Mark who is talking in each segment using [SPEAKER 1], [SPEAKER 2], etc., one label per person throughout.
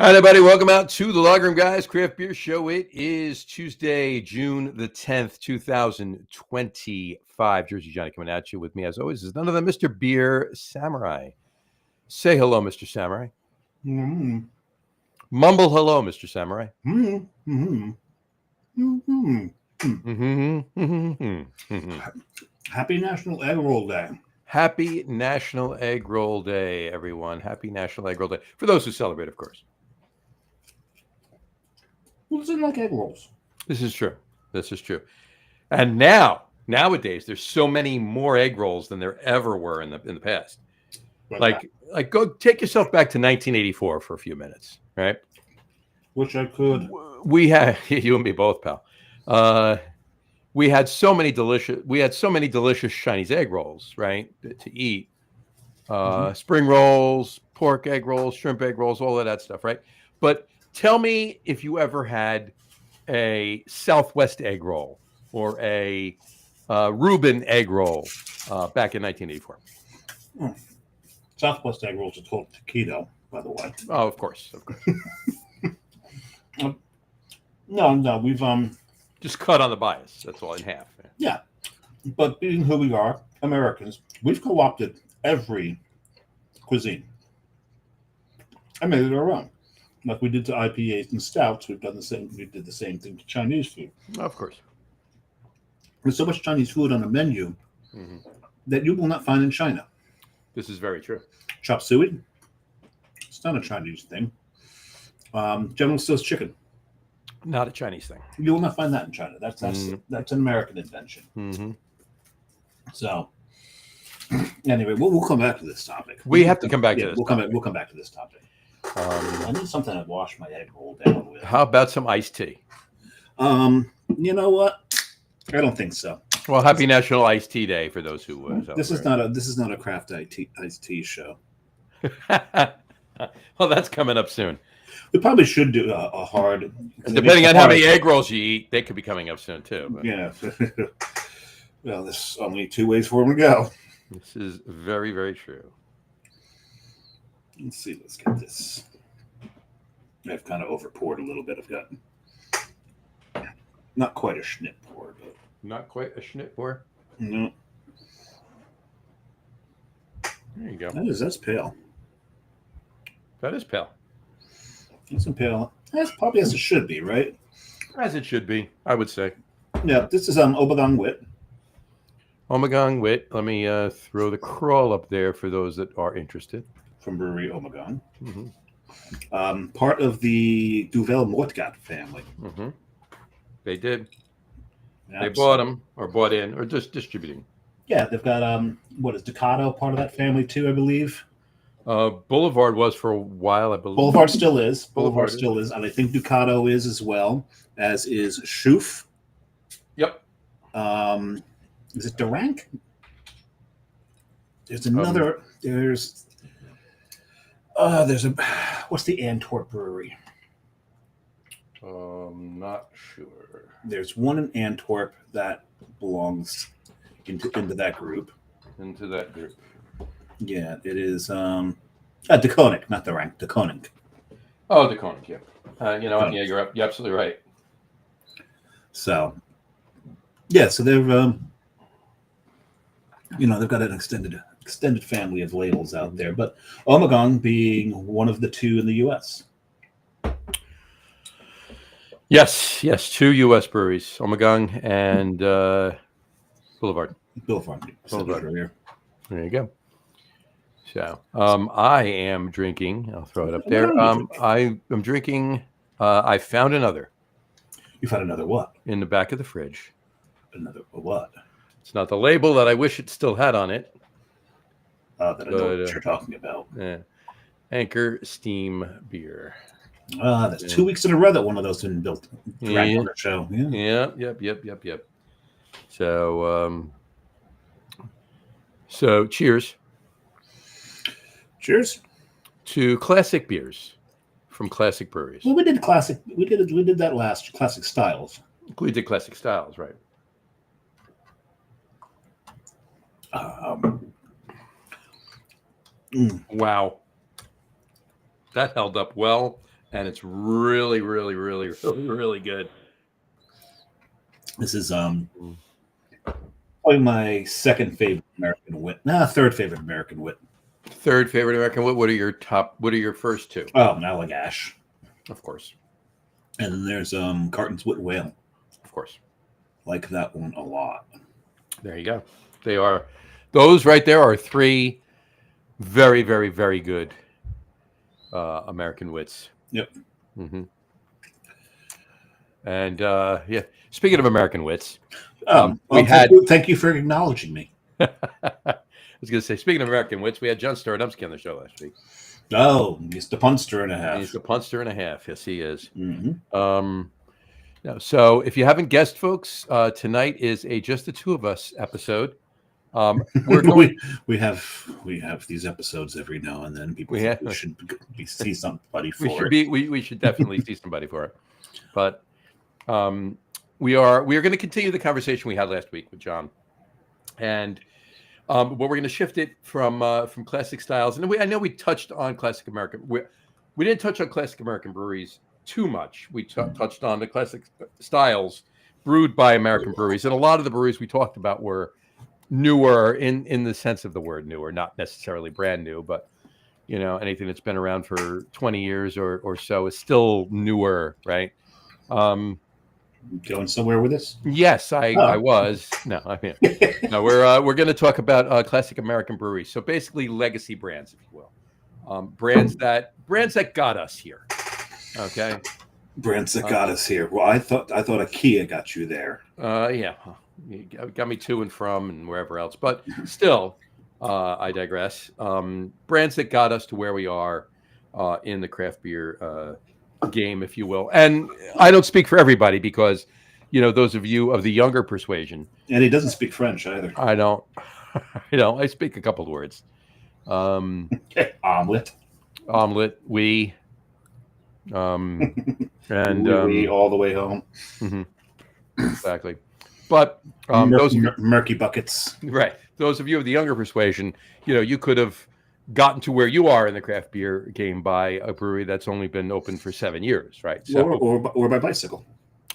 [SPEAKER 1] Hi, everybody. Welcome out to the Log Room Guys Craft Beer Show. It is Tuesday, June the 10th, 2025. Jersey Johnny coming at you with me, as always, is none other than Mr. Beer Samurai. Say hello, Mr. Samurai.
[SPEAKER 2] Mm-hmm.
[SPEAKER 1] Mumble hello, Mr. Samurai.
[SPEAKER 2] Mm-hmm. Mm-hmm. Happy National Egg Roll Day.
[SPEAKER 1] Happy National Egg Roll Day, everyone. Happy National Egg Roll Day. For those who celebrate, of course.
[SPEAKER 2] Who doesn't like egg rolls?
[SPEAKER 1] This is true. This is true. And nowadays, there's so many more egg rolls than there ever were in the past. Like go take yourself back to 1984 for a few minutes, right?
[SPEAKER 2] Wish I could.
[SPEAKER 1] We had you and me both, pal. We had so many delicious Chinese egg rolls, right, to eat. Spring rolls, pork egg rolls, shrimp egg rolls, all of that stuff, right? But tell me if you ever had a Southwest egg roll or a Reuben egg roll back in 1984.
[SPEAKER 2] Southwest egg rolls are total taquito, by the way.
[SPEAKER 1] Oh, of course.
[SPEAKER 2] No, we've
[SPEAKER 1] just cut on the bias. That's all in half.
[SPEAKER 2] Yeah, but being who we are, Americans, we've co-opted every cuisine and made it our own. Like we did to IPAs and stouts, we've done the same. We did the same thing to Chinese food.
[SPEAKER 1] Of course.
[SPEAKER 2] There's so much Chinese food on the menu that you will not find in China.
[SPEAKER 1] This is very true.
[SPEAKER 2] Chop suey, it's not a Chinese thing. General Tso's chicken,
[SPEAKER 1] not a Chinese thing.
[SPEAKER 2] You will not find that in China. That's an American invention.
[SPEAKER 1] Mm-hmm.
[SPEAKER 2] So, anyway, we'll come back to this topic.
[SPEAKER 1] We have to come back to this.
[SPEAKER 2] We'll come back to this topic. I need something to wash my egg roll down with.
[SPEAKER 1] How about some iced tea?
[SPEAKER 2] You know what? I don't think so.
[SPEAKER 1] Well, happy National Iced Tea Day for those who.
[SPEAKER 2] This is not a craft iced tea show.
[SPEAKER 1] Well, that's coming up soon.
[SPEAKER 2] We probably should do a hard.
[SPEAKER 1] Depending on how many egg rolls you eat, they could be coming up soon too. But.
[SPEAKER 2] Yeah. Well, there's only two ways for them to go.
[SPEAKER 1] This is very, very true.
[SPEAKER 2] Let's see. Let's get this. I've kind of over poured a little bit. I've got not quite a schnit pour, but
[SPEAKER 1] not quite a schnit pour.
[SPEAKER 2] No.
[SPEAKER 1] There you go.
[SPEAKER 2] That's pale.
[SPEAKER 1] That is pale.
[SPEAKER 2] That's pale. That's probably as it should be, right?
[SPEAKER 1] As it should be, I would say.
[SPEAKER 2] Yeah, this is Omegang Wit.
[SPEAKER 1] Omegang Wit. Let me throw the crawl up there for those that are interested.
[SPEAKER 2] From brewery Omegang. Mm-hmm. Part of the Duvel Mortgat family.
[SPEAKER 1] Mm-hmm. They did.
[SPEAKER 2] Absolutely.
[SPEAKER 1] They bought them or bought in or just distributing.
[SPEAKER 2] Yeah, they've got what is Ducato part of that family too, I believe.
[SPEAKER 1] Boulevard was for a while, I believe.
[SPEAKER 2] Boulevard still is. Boulevard still is, and I think Ducato is as well, as is Schoof.
[SPEAKER 1] Yep.
[SPEAKER 2] Is it Durank? There's another. There's a. What's the Antwerp brewery?
[SPEAKER 1] Not sure.
[SPEAKER 2] There's one in Antwerp that belongs into that group.
[SPEAKER 1] Into that group.
[SPEAKER 2] Yeah, it is De Koning, not the rank, De Koning.
[SPEAKER 1] Oh, De Koning, yeah. Yeah, you're absolutely right.
[SPEAKER 2] So, yeah, so they've they've got an extended family of labels out there, but Omegang being one of the two in the U.S.
[SPEAKER 1] Yes, two U.S. breweries, Omegang and Boulevard.
[SPEAKER 2] Boulevard.
[SPEAKER 1] There you go. So, I am drinking. I'll throw it up there. I am drinking. I found another.
[SPEAKER 2] You found another what?
[SPEAKER 1] In the back of the fridge.
[SPEAKER 2] Another what?
[SPEAKER 1] It's not the label that I wish it still had on it.
[SPEAKER 2] That I know what you're talking about.
[SPEAKER 1] Anchor Steam Beer.
[SPEAKER 2] That's 2 weeks in a row that one of those been built. Right on the show.
[SPEAKER 1] Yeah. Yep. So cheers.
[SPEAKER 2] Cheers
[SPEAKER 1] to classic beers from classic breweries.
[SPEAKER 2] Well, we did classic. We did that last classic styles.
[SPEAKER 1] We did classic styles, right? Wow, that held up well and it's really, really, really, really, really good.
[SPEAKER 2] This is probably my second favorite American wit. Third favorite American wit.
[SPEAKER 1] Third favorite American. What are your top? What are your first two?
[SPEAKER 2] Oh, Allagash.
[SPEAKER 1] Of course.
[SPEAKER 2] And then there's Carton's Wit Whale.
[SPEAKER 1] Of course.
[SPEAKER 2] Like that one a lot.
[SPEAKER 3] There you go. They are, those right there are three very, very, very good American wits.
[SPEAKER 2] Yep.
[SPEAKER 3] Mm-hmm. And yeah, speaking of American wits,
[SPEAKER 2] thank you for acknowledging me.
[SPEAKER 3] I was going to say, speaking of American wits, we had John Starodumsky on the show last week.
[SPEAKER 2] Oh, he's the punster and a half.
[SPEAKER 3] He's the punster and a half. Yes, he is.
[SPEAKER 2] Mm-hmm.
[SPEAKER 3] So if you haven't guessed, folks, tonight is a Just the Two of Us episode.
[SPEAKER 2] We're going... we have these episodes every now and then. People we should see somebody for it.
[SPEAKER 3] We should definitely see somebody for it. But we are going to continue the conversation we had last week with John, and but we're going to shift it from classic styles. And I know we touched on classic American. We didn't touch on classic American breweries too much. We touched on the classic styles brewed by American breweries, and a lot of the breweries we talked about were newer in the sense of the word newer, not necessarily brand new, but you know, anything that's been around for 20 years or so is still newer, right?
[SPEAKER 2] Going somewhere with this?
[SPEAKER 3] Yes, I was. No, I mean, no. We're going to talk about classic American breweries. So basically, legacy brands, if you will, brands that got us here. Okay,
[SPEAKER 2] brands that got us here. Well, I thought IKEA got you there.
[SPEAKER 3] Yeah, you got me to and from and wherever else, but still, I digress. Brands that got us to where we are in the craft beer game, if you will. And I don't speak for everybody because, you know, those of you of the younger persuasion.
[SPEAKER 2] And he doesn't speak French either.
[SPEAKER 3] I don't. I speak a couple of words.
[SPEAKER 2] Omelet.
[SPEAKER 3] Oui. And
[SPEAKER 2] oui, all the way home.
[SPEAKER 3] Mm-hmm. Exactly. But
[SPEAKER 2] murky buckets.
[SPEAKER 3] Right. Those of you of the younger persuasion, you know, you could have gotten to where you are in the craft beer game by a brewery that's only been open for 7 years, right?
[SPEAKER 2] So, or by bicycle.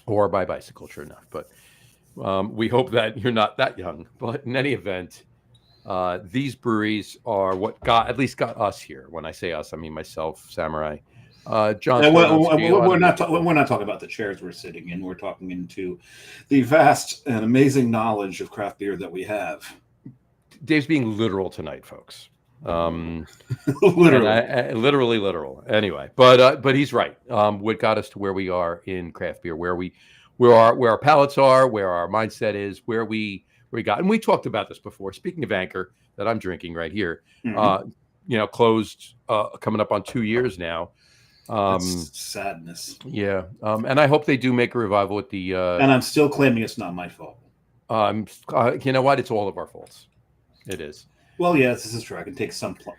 [SPEAKER 3] Or by bicycle, sure enough. But we hope that you're not that young. But in any event, these breweries are what got us here. When I say us, I mean myself, Samurai, John.
[SPEAKER 2] We're not talking about the chairs we're sitting in. We're talking into the vast and amazing knowledge of craft beer that we have.
[SPEAKER 3] Dave's being literal tonight, folks.
[SPEAKER 2] Literally.
[SPEAKER 3] Literal. Anyway, but he's right. What got us to where we are in craft beer, where our palates are, where our mindset is, where we got, and we talked about this before. Speaking of Anchor, that I'm drinking right here, closed, coming up on 2 years now.
[SPEAKER 2] That's sadness.
[SPEAKER 3] Yeah, and I hope they do make a revival with the.
[SPEAKER 2] And I'm still claiming it's not my fault.
[SPEAKER 3] You know what? It's all of our faults. It is.
[SPEAKER 2] Well, yes, this is true. I can take some part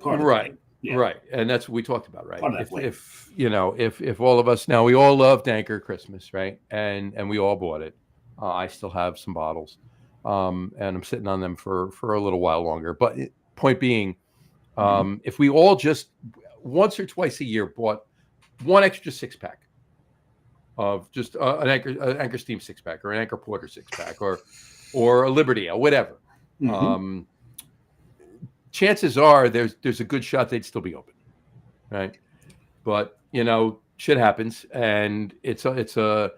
[SPEAKER 2] of
[SPEAKER 3] right, yeah. Right, and that's what we talked about, right? If all of us now, we all loved Anchor Christmas, right? And we all bought it. I still have some bottles, and I'm sitting on them for a little while longer. But point being, if we all just once or twice a year bought one extra 6-pack of just an Anchor Steam 6-pack or an Anchor Porter 6-pack or a Liberty Ale, whatever. Chances are there's a good shot they'd still be open, right? But you know, shit happens, and it's an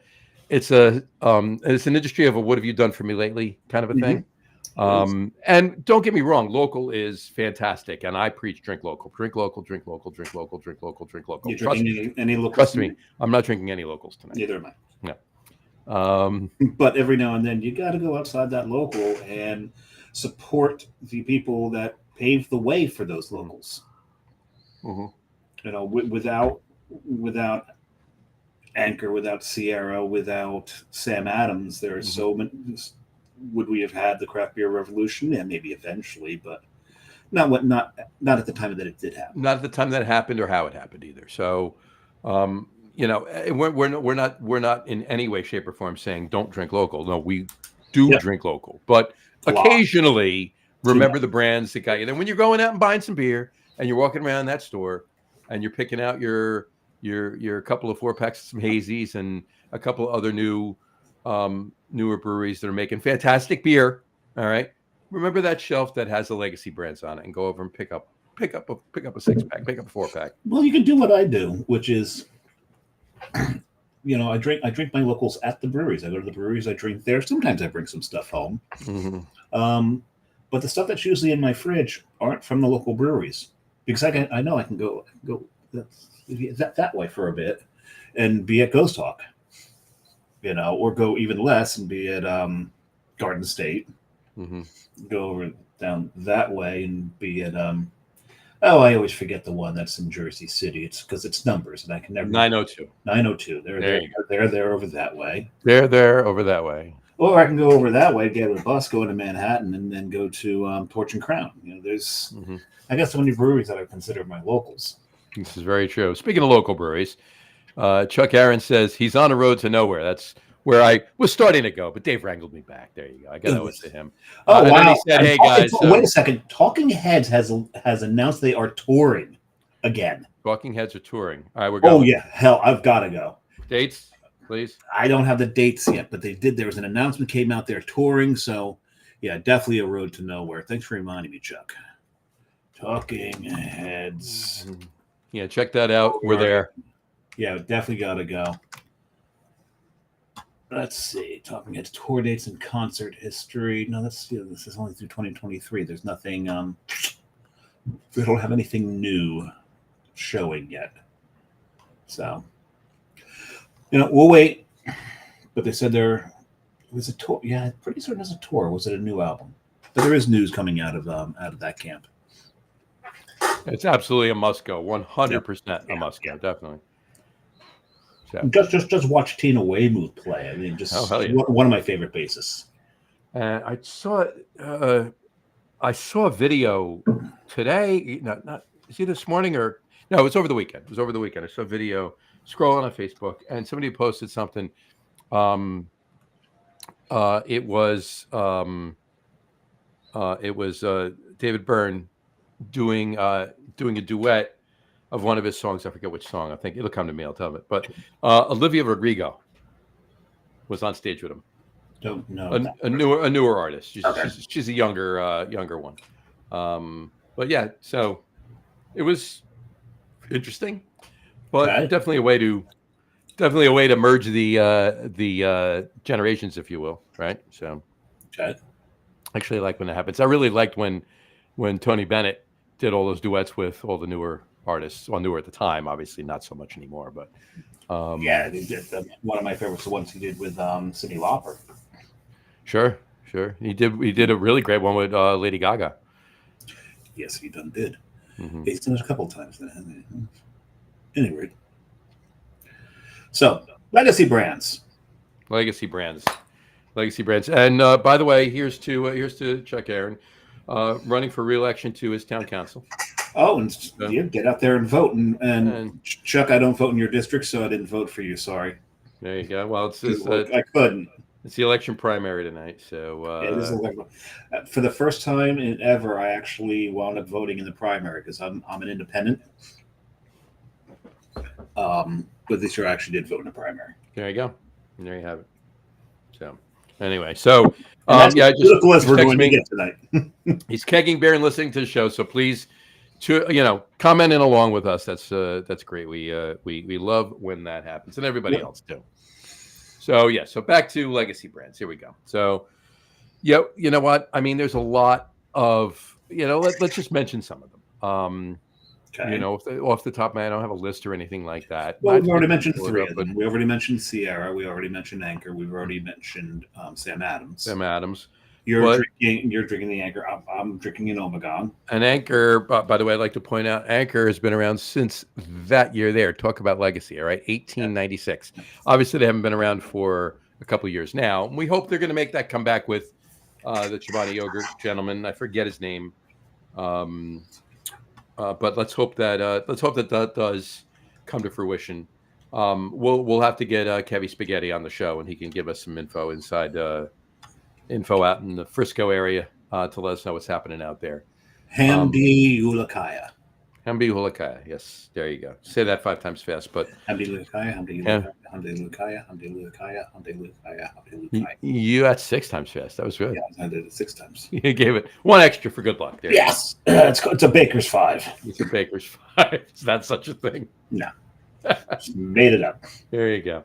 [SPEAKER 3] industry of a what have you done for me lately kind of a thing. And don't get me wrong, local is fantastic, and I preach drink local, drink local, drink local, drink local, drink local, drink local.
[SPEAKER 2] You drinking any locals?
[SPEAKER 3] Trust me, I'm not drinking any locals tonight.
[SPEAKER 2] Neither am I.
[SPEAKER 3] No.
[SPEAKER 2] But every now and then you got to go outside that local and support the people that paved the way for those locals. You know, without Anchor, without Sierra, without Sam Adams, there are so many. Would we have had the craft beer revolution? Yeah, maybe eventually, but not at the time that it did happen.
[SPEAKER 3] Not at the time that it happened or how it happened either. So, you know, we're not in any way, shape, or form saying don't drink local. No, we do drink local, but occasionally remember the brands that got you. Then when you're going out and buying some beer and you're walking around that store and you're picking out your your couple of 4-packs, some hazies, and a couple of other newer breweries that are making fantastic beer. All right, remember that shelf that has the legacy brands on it, and go over and pick up a 6-pack, pick up a 4-pack.
[SPEAKER 2] Well, you can do what I do, which is, I drink my locals at the breweries. I go to the breweries, I drink there. Sometimes I bring some stuff home.
[SPEAKER 3] Mm-hmm.
[SPEAKER 2] But the stuff that's usually in my fridge aren't from the local breweries, because I know I can go that way for a bit and be at Ghost Hawk, or go even less and be at Garden State.
[SPEAKER 3] Mm-hmm.
[SPEAKER 2] Go over down that way and be at I always forget the one that's in Jersey City. It's because it's numbers and I can never
[SPEAKER 3] 902.
[SPEAKER 2] 902. They're over that way.
[SPEAKER 3] They're over that way.
[SPEAKER 2] Or I can go over that way, get a bus, go into Manhattan, and then go to Torch and Crown. There's, I guess, so many breweries that I consider my locals.
[SPEAKER 3] This is very true. Speaking of local breweries, Chuck Aaron says he's on a road to nowhere. That's where I was starting to go, but Dave wrangled me back. There you go. I got to owe it to him.
[SPEAKER 2] Oh,
[SPEAKER 3] and
[SPEAKER 2] wow.
[SPEAKER 3] then he said, hey, guys.
[SPEAKER 2] Wait a second. Talking Heads has announced they are touring again.
[SPEAKER 3] Talking Heads are touring. All right, we're going.
[SPEAKER 2] Oh, yeah. Hell, I've got to go.
[SPEAKER 3] Dates, please.
[SPEAKER 2] I don't have the dates yet, but they did. There was an announcement came out there touring. So, yeah, definitely a road to nowhere. Thanks for reminding me, Chuck. Talking Heads.
[SPEAKER 3] Yeah, check that out. We're there.
[SPEAKER 2] Yeah, definitely got to go. Let's see. Talking Heads tour dates and concert history. No, this is only through 2023. There's nothing. We don't have anything new showing yet. So, we'll wait. But they said it was a tour. Yeah, pretty certain it's a tour. Was it a new album? But there is news coming out of that camp.
[SPEAKER 3] It's absolutely a must go. 100% a must go. Definitely. So.
[SPEAKER 2] Just watch Tina Weymouth play. I mean, one of my favorite bassists.
[SPEAKER 3] I saw a video today. Not is it this morning or no? It was over the weekend. I saw a video scrolling on Facebook, and somebody posted something. It was David Byrne doing a duet of one of his songs. I forget which song. I think it'll come to me. I'll tell it. But Olivia Rodrigo was on stage with him.
[SPEAKER 2] Don't know.
[SPEAKER 3] A newer artist.
[SPEAKER 2] Okay.
[SPEAKER 3] She's a younger one. But yeah, so it was interesting, but definitely a way to merge the generations, if you will. Right. So I actually like when that happens. I really liked when Tony Bennett did all those duets with all the newer artists. Well, newer at the time, obviously not so much anymore, but
[SPEAKER 2] he did. One of my favorites, the ones he did with Cyndi Lauper.
[SPEAKER 3] Sure. He did a really great one with Lady Gaga.
[SPEAKER 2] Yes, he did.
[SPEAKER 3] Mm-hmm.
[SPEAKER 2] He's done it a couple of times. Anyway, so legacy brands. And by the way, here's to Chuck Aaron, running for re-election to his town council. Oh, and get out there and vote. And Chuck, I don't vote in your district, so I didn't vote for you. Sorry.
[SPEAKER 3] There you go. Well,
[SPEAKER 2] I couldn't.
[SPEAKER 3] It's the election primary tonight, so
[SPEAKER 2] it is for the first time in ever, I actually wound up voting in the primary because I'm an independent. But this year I actually did vote in the primary.
[SPEAKER 3] There you go. And there you have it. So anyway, so
[SPEAKER 2] that's political as we're going to get tonight.
[SPEAKER 3] He's kegging beer and listening to the show, so please, commenting along with us. That's great. We love when that happens, and everybody else too. So so back to legacy brands. Here we go. So you know what? I mean, there's a lot of let's just mention some of them. Off the top of my head, I don't have a list or anything like that.
[SPEAKER 2] Well, we've already mentioned three of them. We already mentioned Sierra. We already mentioned Anchor. We've already mentioned Sam Adams. You're drinking the Anchor. I'm drinking an Omegon.
[SPEAKER 3] And Anchor, by the way, I'd like to point out, Anchor has been around since that year there. Talk about legacy, all right? 1896. Obviously, they haven't been around for a couple of years now. We hope they're going to make that comeback with the Chobani Yogurt gentleman. I forget his name. But let's hope that does come to fruition. We'll have to get Kevy Spaghetti on the show, and he can give us some info out in the Frisco area to let us know what's happening out there.
[SPEAKER 2] Hamdi Ulakaya.
[SPEAKER 1] Hamdi Hulakaya. Yes, there you go. Say that 5 times fast, but
[SPEAKER 2] Hamdi Lukaya, Hamdi
[SPEAKER 1] Yeah.
[SPEAKER 2] Lukaya, Hamdi Lukaya, Hamdi Lukaya, Hamdi Lukaya, Hamdi
[SPEAKER 1] you,
[SPEAKER 2] Lukaya.
[SPEAKER 1] you got 6 times fast. That was good.
[SPEAKER 2] Yeah, I did it 6 times.
[SPEAKER 1] You gave it 1 extra for good luck. There
[SPEAKER 2] Yes, it's a baker's 5.
[SPEAKER 1] it's a baker's 5. It's not such a thing.
[SPEAKER 2] No, just made it up.
[SPEAKER 1] There you go.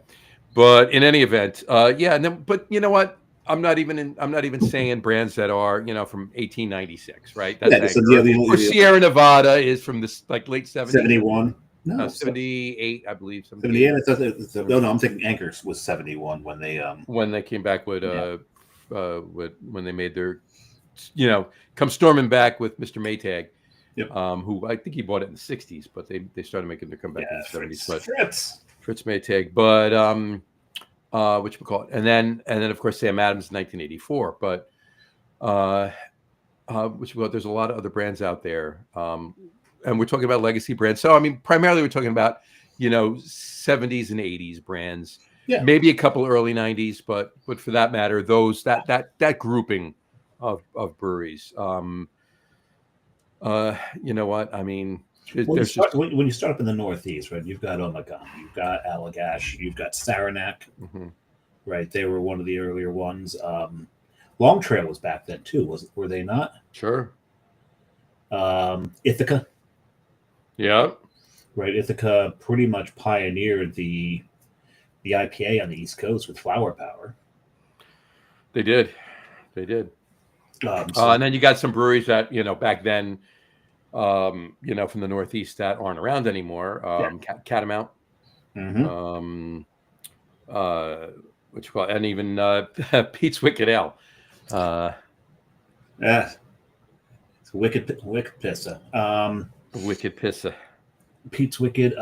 [SPEAKER 1] But in any event, yeah. And then, but you know what? I'm not even saying brands that are from 1896, right? That's
[SPEAKER 2] Yeah, so
[SPEAKER 1] Anchor. Or Sierra Nevada is from this like late 70s.
[SPEAKER 2] 71. No,
[SPEAKER 1] 78, I believe.
[SPEAKER 2] 78. No, I'm thinking Anchors was 71 when they
[SPEAKER 1] came back with
[SPEAKER 2] Yeah.
[SPEAKER 1] when they made their come storming back with Mr. Maytag.
[SPEAKER 2] Yep.
[SPEAKER 1] Who I think he bought it in the 60s, but they started making their comeback in the 70s. But
[SPEAKER 2] Fritz
[SPEAKER 1] Maytag, but which we call it, and then of course Sam Adams in 1984. But there's a lot of other brands out there, and we're talking about legacy brands. So I mean, primarily we're talking about 70s and 80s brands.
[SPEAKER 2] Yeah.
[SPEAKER 1] Maybe a couple early 90s, but for that matter, those that grouping of breweries. You know what I mean?
[SPEAKER 2] When you start up in the Northeast, right? You've got Omegon, you've got Allagash, you've got Saranac, right? They were one of the earlier ones. Long Trail was back then too, were they not?
[SPEAKER 1] Sure.
[SPEAKER 2] Ithaca.
[SPEAKER 1] Yeah.
[SPEAKER 2] Right. Ithaca pretty much pioneered the IPA on the East Coast with Flower Power.
[SPEAKER 1] They did. And then you got some breweries that back then, from the Northeast that aren't around anymore. Catamount, and even Pete's Wicked Ale.
[SPEAKER 2] Yeah, it's wicked pissa.
[SPEAKER 1] Wicked Pissa.
[SPEAKER 2] Pete's Wicked.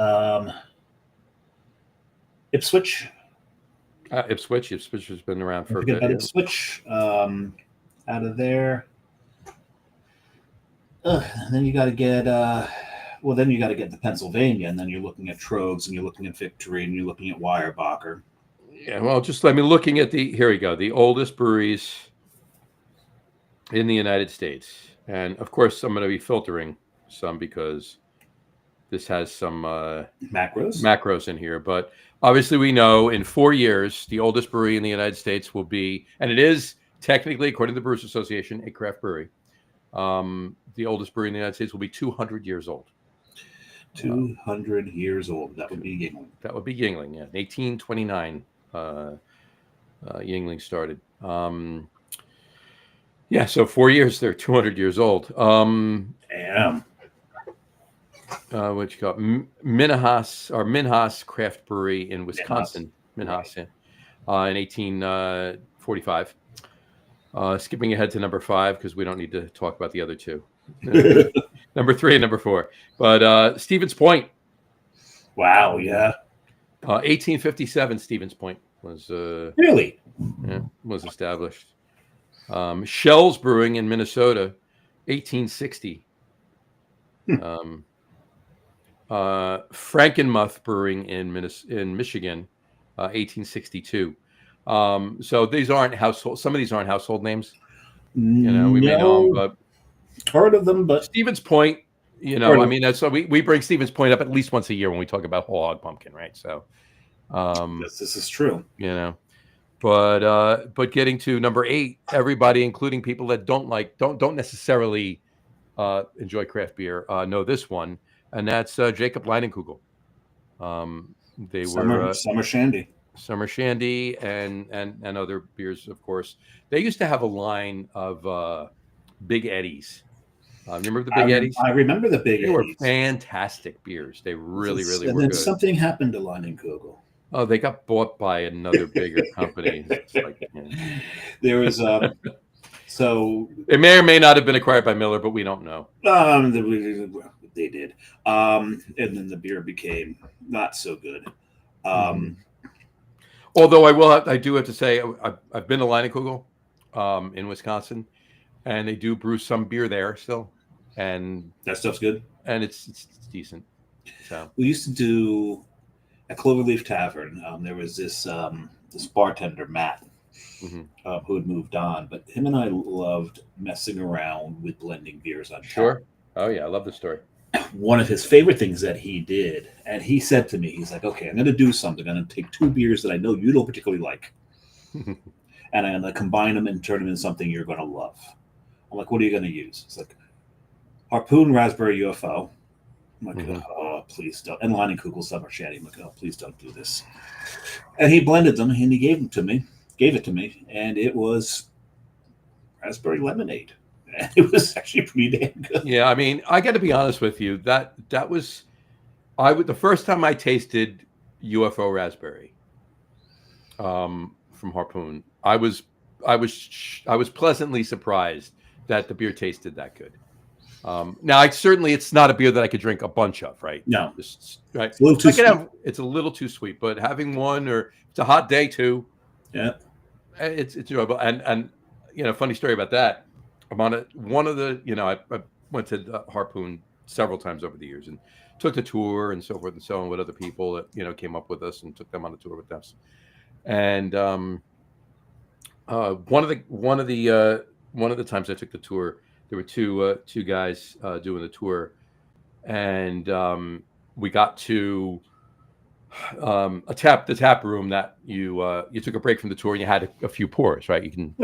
[SPEAKER 2] Ipswich.
[SPEAKER 1] Ipswich has been around for a bit.
[SPEAKER 2] Ipswich. Out of there. Then you got to get the Pennsylvania, and then you're looking at Trogs, and you're looking at Victory, and you're looking at Weyerbacher.
[SPEAKER 1] Yeah, well, looking at here we go, the oldest breweries in the United States, and of course I'm going to be filtering some because this has some macros in here, but obviously we know in 4 years the oldest brewery in the United States will be, and it is technically, according to the Brewers Association, a craft brewery. The oldest brewery in the United States will be 200 years old.
[SPEAKER 2] 200 years old. That would be Yuengling.
[SPEAKER 1] That would be Yuengling, yeah. 1829, Yuengling started. So 4 years, they're 200 years old.
[SPEAKER 2] Damn.
[SPEAKER 1] What you call Minhas Craft Brewery in Wisconsin. Minhas, in 1845. Skipping ahead to number 5 because we don't need to talk about the other two. Number 3 and number 4. But Stevens Point.
[SPEAKER 2] Wow, yeah.
[SPEAKER 1] 1857 Stevens Point was
[SPEAKER 2] really
[SPEAKER 1] was established. Shell's Brewing in Minnesota, 1860. Frankenmuth Brewing in Michigan, 1862. So these aren't household. Some of these aren't household names. We may know them, but
[SPEAKER 2] heard of them. But
[SPEAKER 1] Stevens Point, I mean, that's so we bring Stevens Point up at least once a year when we talk about whole hog pumpkin, right? So,
[SPEAKER 2] this is true.
[SPEAKER 1] But getting to number 8, everybody, including people that don't necessarily enjoy craft beer, know this one, and that's Jacob Leinenkugel. They were Summer Shandy and other beers, of course. They used to have a line of Big Eddies. Remember the Big Eddies?
[SPEAKER 2] I remember the Big Eddies.
[SPEAKER 1] They were fantastic beers. They really were good. And then
[SPEAKER 2] something happened to Leinenkugel.
[SPEAKER 1] Oh, they got bought by another bigger company.
[SPEAKER 2] There was so
[SPEAKER 1] it may or may not have been acquired by Miller, but we don't know.
[SPEAKER 2] They did, and then the beer became not so good.
[SPEAKER 1] Although I do have to say I've been to Leinenkugel in Wisconsin, and they do brew some beer there still, and
[SPEAKER 2] that stuff's good,
[SPEAKER 1] and it's decent. So
[SPEAKER 2] we used to do at Cloverleaf Tavern. There was this bartender Matt who had moved on, but him and I loved messing around with blending beers on
[SPEAKER 1] sure. Tap. Oh yeah, I love the story.
[SPEAKER 2] one of his favorite things that he did, and he said to me, he's like, okay, I'm going to do something. I'm going to take 2 beers that I know you don't particularly like, and I'm going to combine them and turn them into something you're going to love. I'm like, what are you going to use? It's like Harpoon Raspberry UFO. I'm like, oh, please don't. And Leinenkugel Summer Shandy. I'm like, oh, please don't do this. And he blended them, and he gave it to me, and it was raspberry lemonade. It was actually pretty damn good.
[SPEAKER 3] Yeah, I mean, I got to be honest with you. That was the first time I tasted UFO raspberry from Harpoon. I was pleasantly surprised that the beer tasted that good. Now, it's not a beer that I could drink a bunch of, right?
[SPEAKER 2] No,
[SPEAKER 3] right.
[SPEAKER 2] It's a little too sweet.
[SPEAKER 3] It's a little too sweet, but having one, or it's a hot day too.
[SPEAKER 2] Yeah,
[SPEAKER 3] it's enjoyable. And funny story about that. I'm on one of the, I went to Harpoon several times over the years and took the tour and so forth and so on with other people that, came up with us and took them on the tour with us. And one of the times I took the tour, there were two guys doing the tour, and we got to the tap room that you took a break from the tour and you had a few pours, right? You can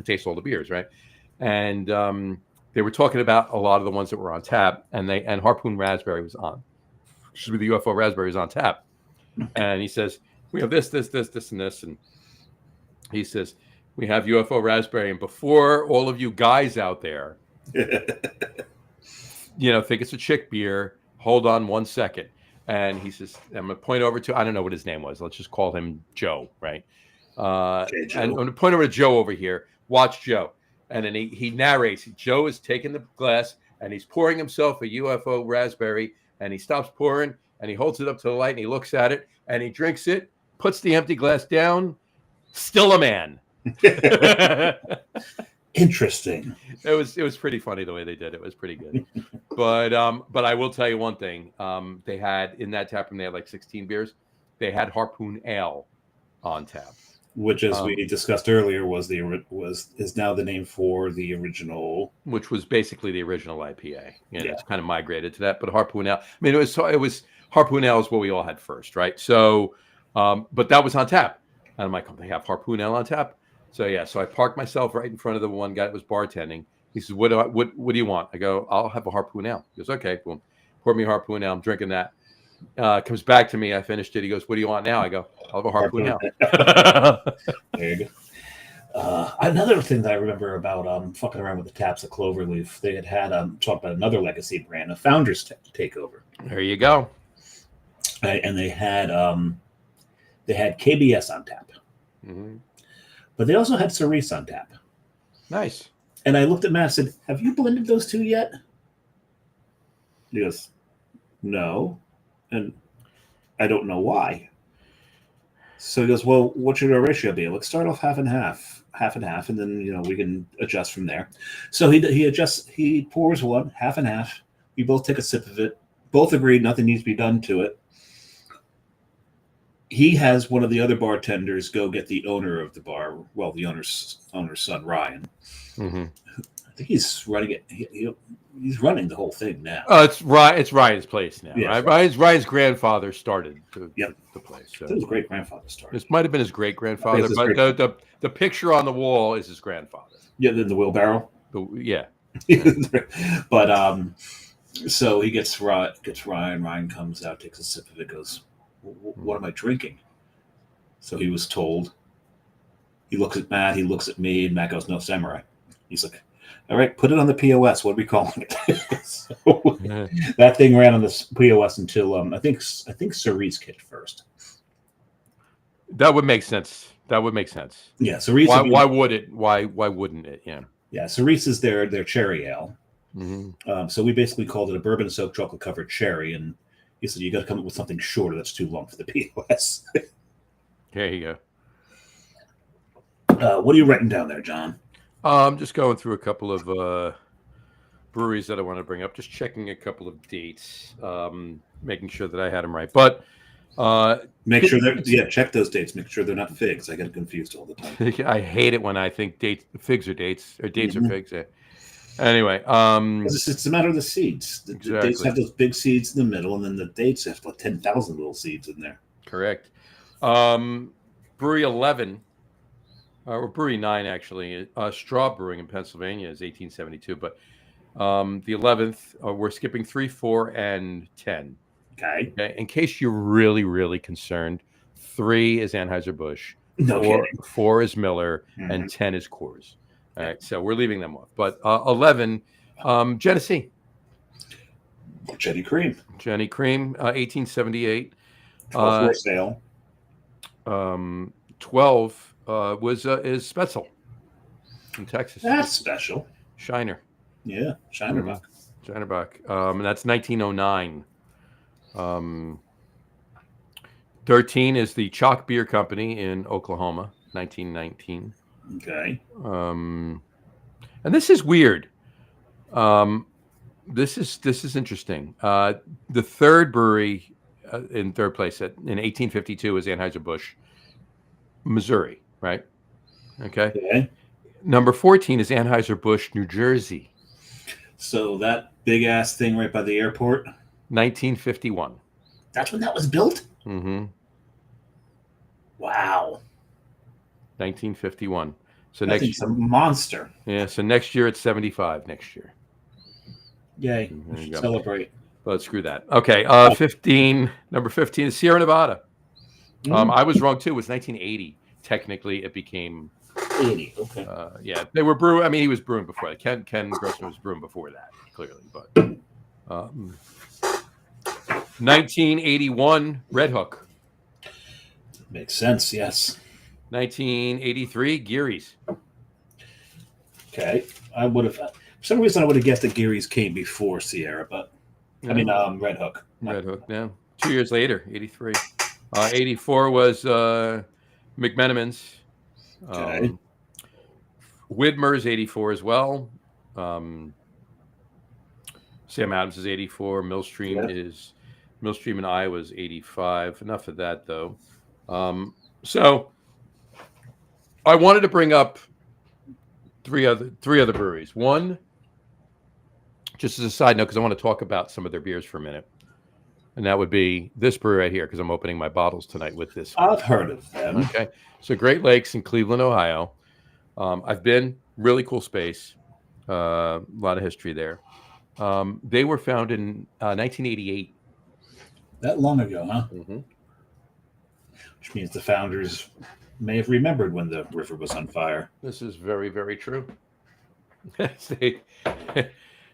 [SPEAKER 3] taste all the beers, right? And they were talking about a lot of the ones that were on tap, and Harpoon Raspberry was on. Excuse me, the UFO Raspberry was on tap. And he says, we have this, and this. And he says, we have UFO Raspberry. And before all of you guys out there, think it's a chick beer, hold on 1 second. And he says, I'm going to point over to, I don't know what his name was. Let's just call him Joe, right?
[SPEAKER 2] Joe.
[SPEAKER 3] And I'm going to point over to Joe over here. Watch Joe. And then he narrates. Joe is taking the glass and he's pouring himself a UFO raspberry, and he stops pouring and he holds it up to the light and he looks at it and he drinks it, puts the empty glass down. Still a man.
[SPEAKER 2] Interesting.
[SPEAKER 3] It was pretty funny the way they did it. It was pretty good. But I will tell you one thing. They had in that tap room, they had like 16 beers. They had Harpoon Ale on tap,
[SPEAKER 2] which, as we discussed earlier, is now the name for the original,
[SPEAKER 3] which was basically the original IPA. It's kind of migrated to that. But Harpoon Ale, I mean, it was Harpoon Ale is what we all had first, right? So, but that was on tap, and I'm like, they have Harpoon Ale on tap. So I parked myself right in front of the one guy that was bartending. He says, what do you want? I go, I'll have a Harpoon Ale. He goes, okay, boom. Poured me a Harpoon Ale. I'm drinking that. Comes back to me. I finished it. He goes, what do you want now? I go, I'll have a Harpoon Ale.
[SPEAKER 2] There you go. Another thing that I remember about fucking around with the taps at Cloverleaf, they had talked about another legacy brand, a Founders Takeover.
[SPEAKER 3] There you go.
[SPEAKER 2] And they had KBS on tap.
[SPEAKER 3] Mm-hmm.
[SPEAKER 2] But they also had Cerise on tap.
[SPEAKER 3] Nice.
[SPEAKER 2] And I looked at Matt and said, have you blended those two yet? He goes, no. And I don't know why. So he goes, well, what should our ratio be? Let's start off half and half, and then, we can adjust from there. So he pours one, half and half. We both take a sip of it. Both agree nothing needs to be done to it. He has one of the other bartenders go get the owner of the bar, well, the owner's son, Ryan. Mm-hmm. I think he's running it. He's running the whole thing now.
[SPEAKER 3] It's Ryan's place now. Yeah, right? Ryan's grandfather started the place. So.
[SPEAKER 2] It was great grandfather started.
[SPEAKER 3] This might have been his great grandfather, but the picture on the wall is his grandfather.
[SPEAKER 2] Yeah, the wheelbarrow.
[SPEAKER 3] Yeah.
[SPEAKER 2] But so he gets Ryan. Ryan comes out, takes a sip of it, goes, what am I drinking? So he was told. He looks at Matt. He looks at me, and Matt goes, "No, Samurai." He's like, "All right, put it on the POS. What are we calling it?" That thing ran on the POS until I think Cerise kicked first.
[SPEAKER 3] That would make sense.
[SPEAKER 2] Yeah, Cerise.
[SPEAKER 3] Why would it? Why wouldn't it? Yeah.
[SPEAKER 2] Yeah, Cerise is their cherry ale.
[SPEAKER 3] Mm-hmm.
[SPEAKER 2] So we basically called it a bourbon soaked chocolate covered cherry, and he said, you got to come up with something shorter that's too long for the POS.
[SPEAKER 3] There you
[SPEAKER 2] go. What are you writing down there, John?
[SPEAKER 3] I'm just going through a couple of breweries that I want to bring up, just checking a couple of dates, making sure that I had them right. But
[SPEAKER 2] make sure check those dates. Make sure they're not figs. I get confused all the time.
[SPEAKER 3] I hate it when I think figs are dates, or dates are figs. Anyway,
[SPEAKER 2] It's a matter of the seeds. The dates
[SPEAKER 3] Exactly.
[SPEAKER 2] have those big seeds in the middle, and then the dates have like 10,000 little seeds in there.
[SPEAKER 3] correct. Brewery 11, or Brewery 9 actually, Straw Brewing in Pennsylvania is 1872, but the 11th, we're skipping 3, 4, and 10.
[SPEAKER 2] Okay.
[SPEAKER 3] Okay, in case you're really, really concerned, 3 is Anheuser-Busch,
[SPEAKER 2] No kidding.
[SPEAKER 3] 4 is Miller, and 10 is Coors. All right, so we're leaving them off. But 11, Genesee.
[SPEAKER 2] Jenny Cream.
[SPEAKER 3] Jenny Cream, 1878.
[SPEAKER 2] 12 for sale.
[SPEAKER 3] 12 is Spetzel in Texas.
[SPEAKER 2] That's special.
[SPEAKER 3] Shiner.
[SPEAKER 2] Yeah, Shinerbach.
[SPEAKER 3] Shinerbach. And that's 1909. 13 is the Chalk Beer Company in Oklahoma, 1919.
[SPEAKER 2] Okay.
[SPEAKER 3] And this is weird. This is interesting. The third brewery in third place in 1852 is Anheuser-Busch, Missouri, right? Okay. Number 14 is Anheuser-Busch, New Jersey.
[SPEAKER 2] So that big ass thing right by the airport.
[SPEAKER 3] 1951.
[SPEAKER 2] That's when that was built.
[SPEAKER 3] Mm-hmm.
[SPEAKER 2] Wow.
[SPEAKER 3] 1951. So
[SPEAKER 2] That thing's a monster.
[SPEAKER 3] Yeah. So next year it's 75. Next year.
[SPEAKER 2] Yay! We should celebrate.
[SPEAKER 3] But screw that. Okay. 15. Number 15 is Sierra Nevada. I was wrong too. It was 1980. Technically, it became
[SPEAKER 2] 80. Okay.
[SPEAKER 3] Yeah, they were brewing. I mean, he was brewing before that. Ken Grossman was brewing before that, clearly. But 1981, Red Hook.
[SPEAKER 2] Makes sense. Yes.
[SPEAKER 3] 1983, Geary's.
[SPEAKER 2] Okay, I would have. For some reason, I would have guessed that Geary's came before Sierra, but I mean, Red Hook.
[SPEAKER 3] Red Hook. Yeah, 2 years later, 83. 84 was McMenamin's.
[SPEAKER 2] Okay.
[SPEAKER 3] Widmer's 84 as well. Sam Adams is 84. Millstream in Iowa is 85. Enough of that though. So I wanted to bring up three other breweries. One, just as a side note, because I want to talk about some of their beers for a minute. And that would be this brewery right here, because I'm opening my bottles tonight with this.
[SPEAKER 2] I've heard of them.
[SPEAKER 3] Okay. So Great Lakes in Cleveland, Ohio. I've been, really cool space. A lot of history there. They were founded in 1988.
[SPEAKER 2] That long ago, huh?
[SPEAKER 3] Mm-hmm.
[SPEAKER 2] Which means the founders may have remembered when the river was on fire.
[SPEAKER 3] This is very, very true.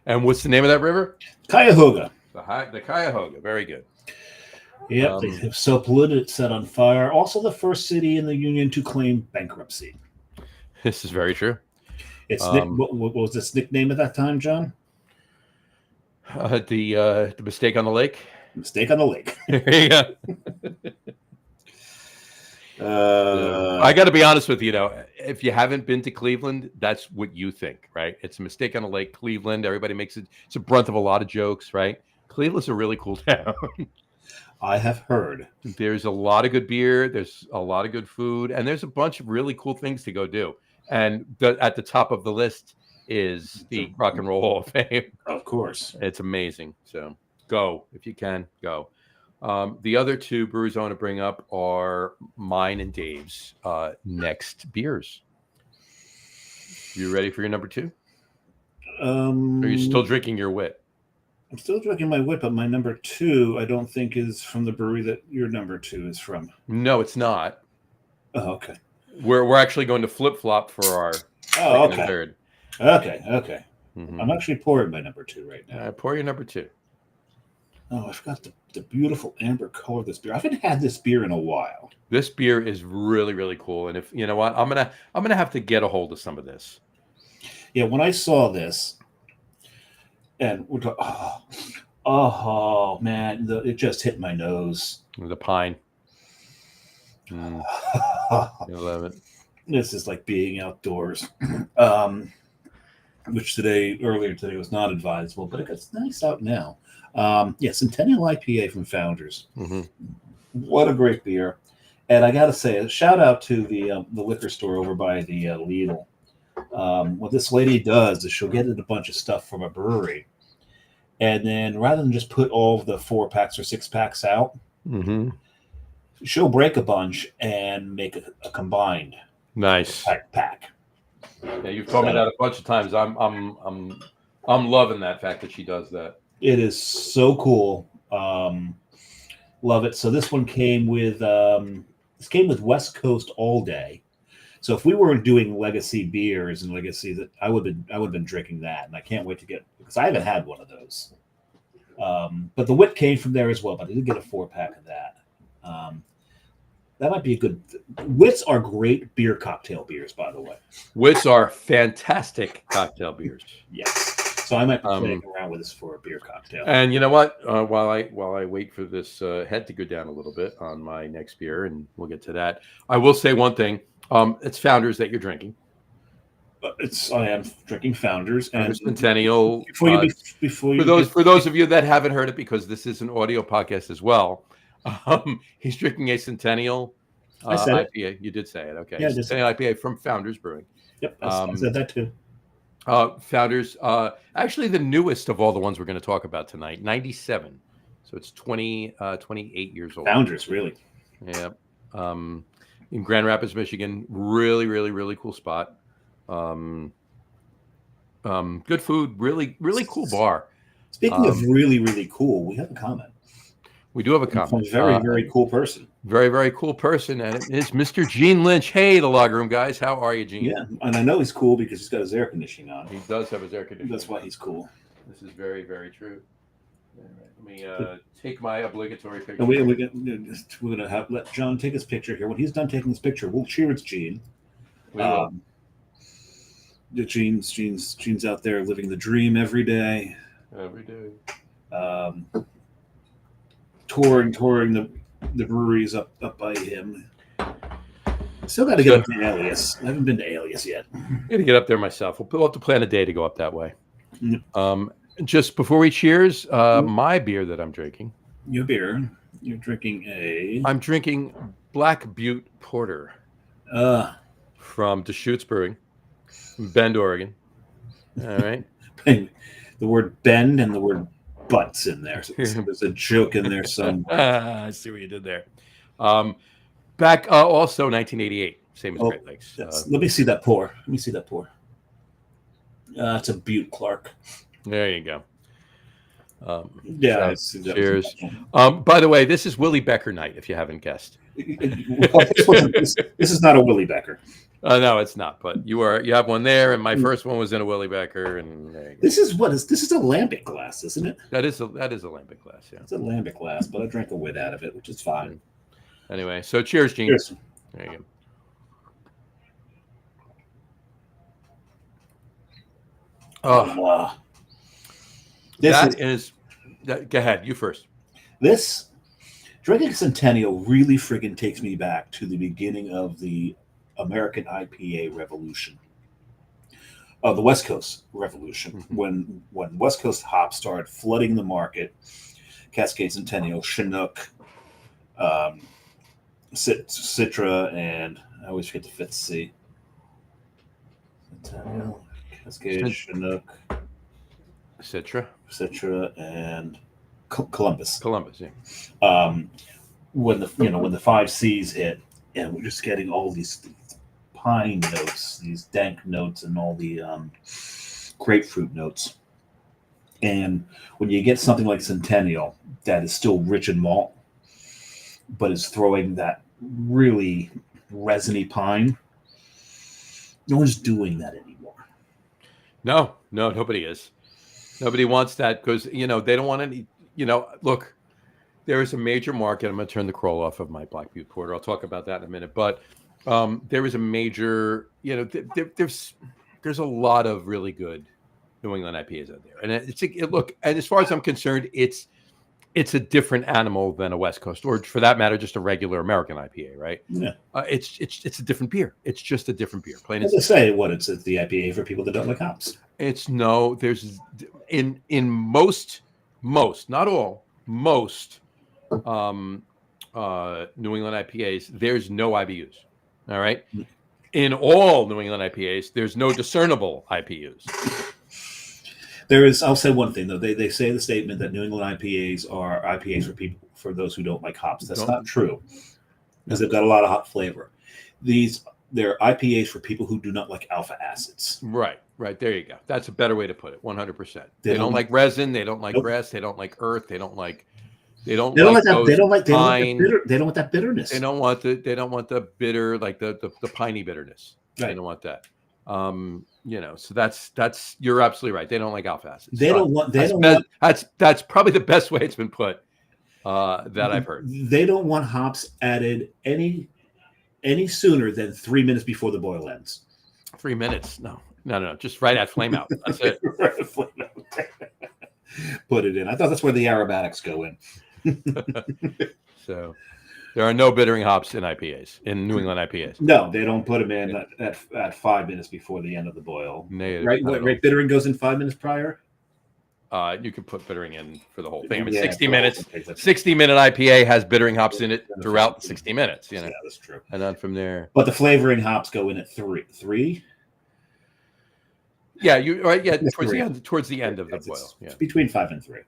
[SPEAKER 3] And what's the name of that river?
[SPEAKER 2] Cuyahoga.
[SPEAKER 3] The Cuyahoga. Very good.
[SPEAKER 2] Yep, they have so polluted it set on fire. Also the first city in the Union to claim bankruptcy.
[SPEAKER 3] This is very true.
[SPEAKER 2] It's what was its nickname at that time, John?
[SPEAKER 3] The Mistake on the Lake.
[SPEAKER 2] Mistake on the Lake.
[SPEAKER 3] Yeah. I got to be honest with you, if you haven't been to Cleveland, that's what you think, right? It's a Mistake on the Lake, Cleveland. Everybody makes it. It's a brunt of a lot of jokes, right? Cleveland's a really cool town.
[SPEAKER 2] I have heard.
[SPEAKER 3] There's a lot of good beer. There's a lot of good food, and there's a bunch of really cool things to go do. And at the top of the list is the Rock and Roll Hall of Fame.
[SPEAKER 2] Of course.
[SPEAKER 3] It's amazing. So go if you can go. The other two breweries I want to bring up are mine and Dave's next beers. You ready for your number two? Are you still drinking your wit?
[SPEAKER 2] I'm still drinking my wit, but my number two, I don't think is from the brewery that your number two is from.
[SPEAKER 3] No, it's not.
[SPEAKER 2] Oh, okay.
[SPEAKER 3] We're actually going to flip flop for our second and third.
[SPEAKER 2] Okay.
[SPEAKER 3] Mm-hmm.
[SPEAKER 2] I'm actually pouring my number two right now.
[SPEAKER 3] Pour your number two.
[SPEAKER 2] Oh, I forgot the beautiful amber color of this beer. I haven't had this beer in a while.
[SPEAKER 3] This beer is really, really cool. And if you know what, I'm gonna have to get a hold of some of this.
[SPEAKER 2] Yeah, when I saw this, and we're talking, oh man, it just hit my nose.
[SPEAKER 3] The pine. I love it.
[SPEAKER 2] This is like being outdoors, which earlier today was not advisable, but it's nice out now. Centennial IPA from Founders.
[SPEAKER 3] Mm-hmm.
[SPEAKER 2] What a great beer. And I got to say, a shout out to the liquor store over by the Lidl. What this lady does is she'll get in a bunch of stuff from a brewery, and then rather than just put all of the 4-packs or 6-packs out,
[SPEAKER 3] Mm-hmm.
[SPEAKER 2] she'll break a bunch and make a combined
[SPEAKER 3] Nice.
[SPEAKER 2] pack.
[SPEAKER 3] Yeah, you've told me that a bunch of times. I'm loving that fact that she does that.
[SPEAKER 2] It is so cool. Love it. So this one came with West Coast All Day. So if we weren't doing legacy beers and legacy, that I would have been drinking that, and I can't wait to get, because I haven't had one of those. But the wit came from there as well. But I did get a 4-pack of that. That might be a good. Wits are great beer cocktail beers, by the way.
[SPEAKER 3] Wits are fantastic cocktail beers.
[SPEAKER 2] Yes. So I might be playing around with this for a beer cocktail.
[SPEAKER 3] And you know what? While I wait for this head to go down a little bit on my next beer, and we'll get to that, I will say one thing. It's Founders that you're drinking.
[SPEAKER 2] I am drinking Founders and
[SPEAKER 3] Centennial.
[SPEAKER 2] For
[SPEAKER 3] those of you that haven't heard it, because this is an audio podcast as well, he's drinking a Centennial IPA. You did say it, okay?
[SPEAKER 2] Yeah,
[SPEAKER 3] Centennial IPA from Founders Brewing.
[SPEAKER 2] Yep, I said that too.
[SPEAKER 3] Founders, actually the newest of all the ones we're going to talk about tonight, 97. So it's 28 years old.
[SPEAKER 2] Founders, really.
[SPEAKER 3] Yeah. In Grand Rapids, Michigan. Really, really, really cool spot. Good food. Really, really cool bar.
[SPEAKER 2] Speaking of really, really cool, we have a comment.
[SPEAKER 3] We do have a comment.
[SPEAKER 2] From a very, very cool person.
[SPEAKER 3] Very, very cool person. And it is Mr. Gene Lynch. Hey, the Logger Room guys. How are you, Gene?
[SPEAKER 2] Yeah, and I know he's cool because he's got his air conditioning on.
[SPEAKER 3] He does have his air conditioning.
[SPEAKER 2] That's why he's cool.
[SPEAKER 3] This is very, very true. All right, let me take my obligatory picture.
[SPEAKER 2] And we're going to let John take his picture here. When he's done taking his picture, we'll cheers Gene.
[SPEAKER 3] We will.
[SPEAKER 2] Gene's out there living the dream every day.
[SPEAKER 3] Every day.
[SPEAKER 2] Touring the breweries up by him. Still got to get up to Alias. I haven't been to Alias yet.
[SPEAKER 3] I'm going to get up there myself. We'll have to plan a day to go up that way.
[SPEAKER 2] Mm.
[SPEAKER 3] Just before we cheers, my beer that I'm drinking.
[SPEAKER 2] Your beer. You're drinking
[SPEAKER 3] I'm drinking Black Butte Porter from Deschutes Brewing, Bend, Oregon. All right.
[SPEAKER 2] The word bend and the word butts in there. So there's a joke in there somewhere.
[SPEAKER 3] I see what you did there. Back also 1988, same as Great Lakes.
[SPEAKER 2] Let me see that pour. It's a Butte Clark.
[SPEAKER 3] There you go.
[SPEAKER 2] Cheers.
[SPEAKER 3] By the way, this is Willie Becker night, if you haven't guessed.
[SPEAKER 2] This is not a Willie Becker.
[SPEAKER 3] No, it's not. But you have one there, and my first one was in a Willie Becker, and there you go.
[SPEAKER 2] This is a lambic glass, isn't it?
[SPEAKER 3] That is a lambic glass. Yeah,
[SPEAKER 2] it's a lambic glass, but I drank a wit out of it, which is fine.
[SPEAKER 3] Anyway, so cheers, Gene.
[SPEAKER 2] Cheers.
[SPEAKER 3] There you go.
[SPEAKER 2] Oh,
[SPEAKER 3] Go ahead. You first.
[SPEAKER 2] This drinking Centennial really friggin' takes me back to the beginning of the American IPA revolution, the West Coast revolution, when West Coast hops started flooding the market. Cascade Centennial, Chinook, Citra, and I always forget the fifth C. Centennial, Cascade, Chinook, Citra, and Columbus.
[SPEAKER 3] Yeah.
[SPEAKER 2] When the 5 C's hit, and we're just getting all these pine notes, these dank notes, and all the grapefruit notes. And when you get something like Centennial that is still rich in malt, but is throwing that really resiny pine, no one's doing that anymore.
[SPEAKER 3] No, nobody is. Nobody wants that because, they don't want any, look, there is a major market. I'm going to turn the crawl off of my Black Butte Porter. I'll talk about that in a minute. But there is a major, there's a lot of really good New England IPAs out there. And look, and as far as I'm concerned, it's a different animal than a West Coast, or for that matter, just a regular American IPA, right?
[SPEAKER 2] Yeah. It's
[SPEAKER 3] a different beer. It's just a different beer. Plain
[SPEAKER 2] as they say, it's the IPA for people that don't like hops.
[SPEAKER 3] There's in most, not all, most New England IPAs, there's no IBUs. All right. in all New England IPAs, there's no discernible IPUs.
[SPEAKER 2] There is. I'll say one thing though. They say the statement that New England IPAs are IPAs for those who don't like hops. That's not true, because they've got a lot of hop flavor. They're IPAs for people who do not like alpha acids.
[SPEAKER 3] Right. There you go. That's a better way to put it. 100%. They don't like resin. They don't like grass. They don't like earth. They don't like. They don't like that. They don't like
[SPEAKER 2] that bitterness.
[SPEAKER 3] They don't want the bitter, like the piney bitterness.
[SPEAKER 2] Right.
[SPEAKER 3] They don't want that. So that's you're absolutely right. They don't like alpha acids. That's probably the best way it's been put that I've heard.
[SPEAKER 2] They don't want hops added any sooner than 3 minutes before the boil ends.
[SPEAKER 3] 3 minutes? No. Just right at flame out. That's it.
[SPEAKER 2] Put it in. I thought that's where the aromatics go in.
[SPEAKER 3] So there are no bittering hops in IPAs, in New England IPAs.
[SPEAKER 2] No, they don't put them in at 5 minutes before the end of the boil.
[SPEAKER 3] Negative,
[SPEAKER 2] right? Bittering goes in 5 minutes prior?
[SPEAKER 3] You can put bittering in for the whole thing. I mean, 60 minutes. 60-minute IPA has bittering hops in it throughout the 60 minutes.
[SPEAKER 2] Yeah, that's true.
[SPEAKER 3] And then from there,
[SPEAKER 2] but the flavoring hops go in at 3.
[SPEAKER 3] Yeah, towards the end of the boil. Yeah,
[SPEAKER 2] it's between 5 and 3.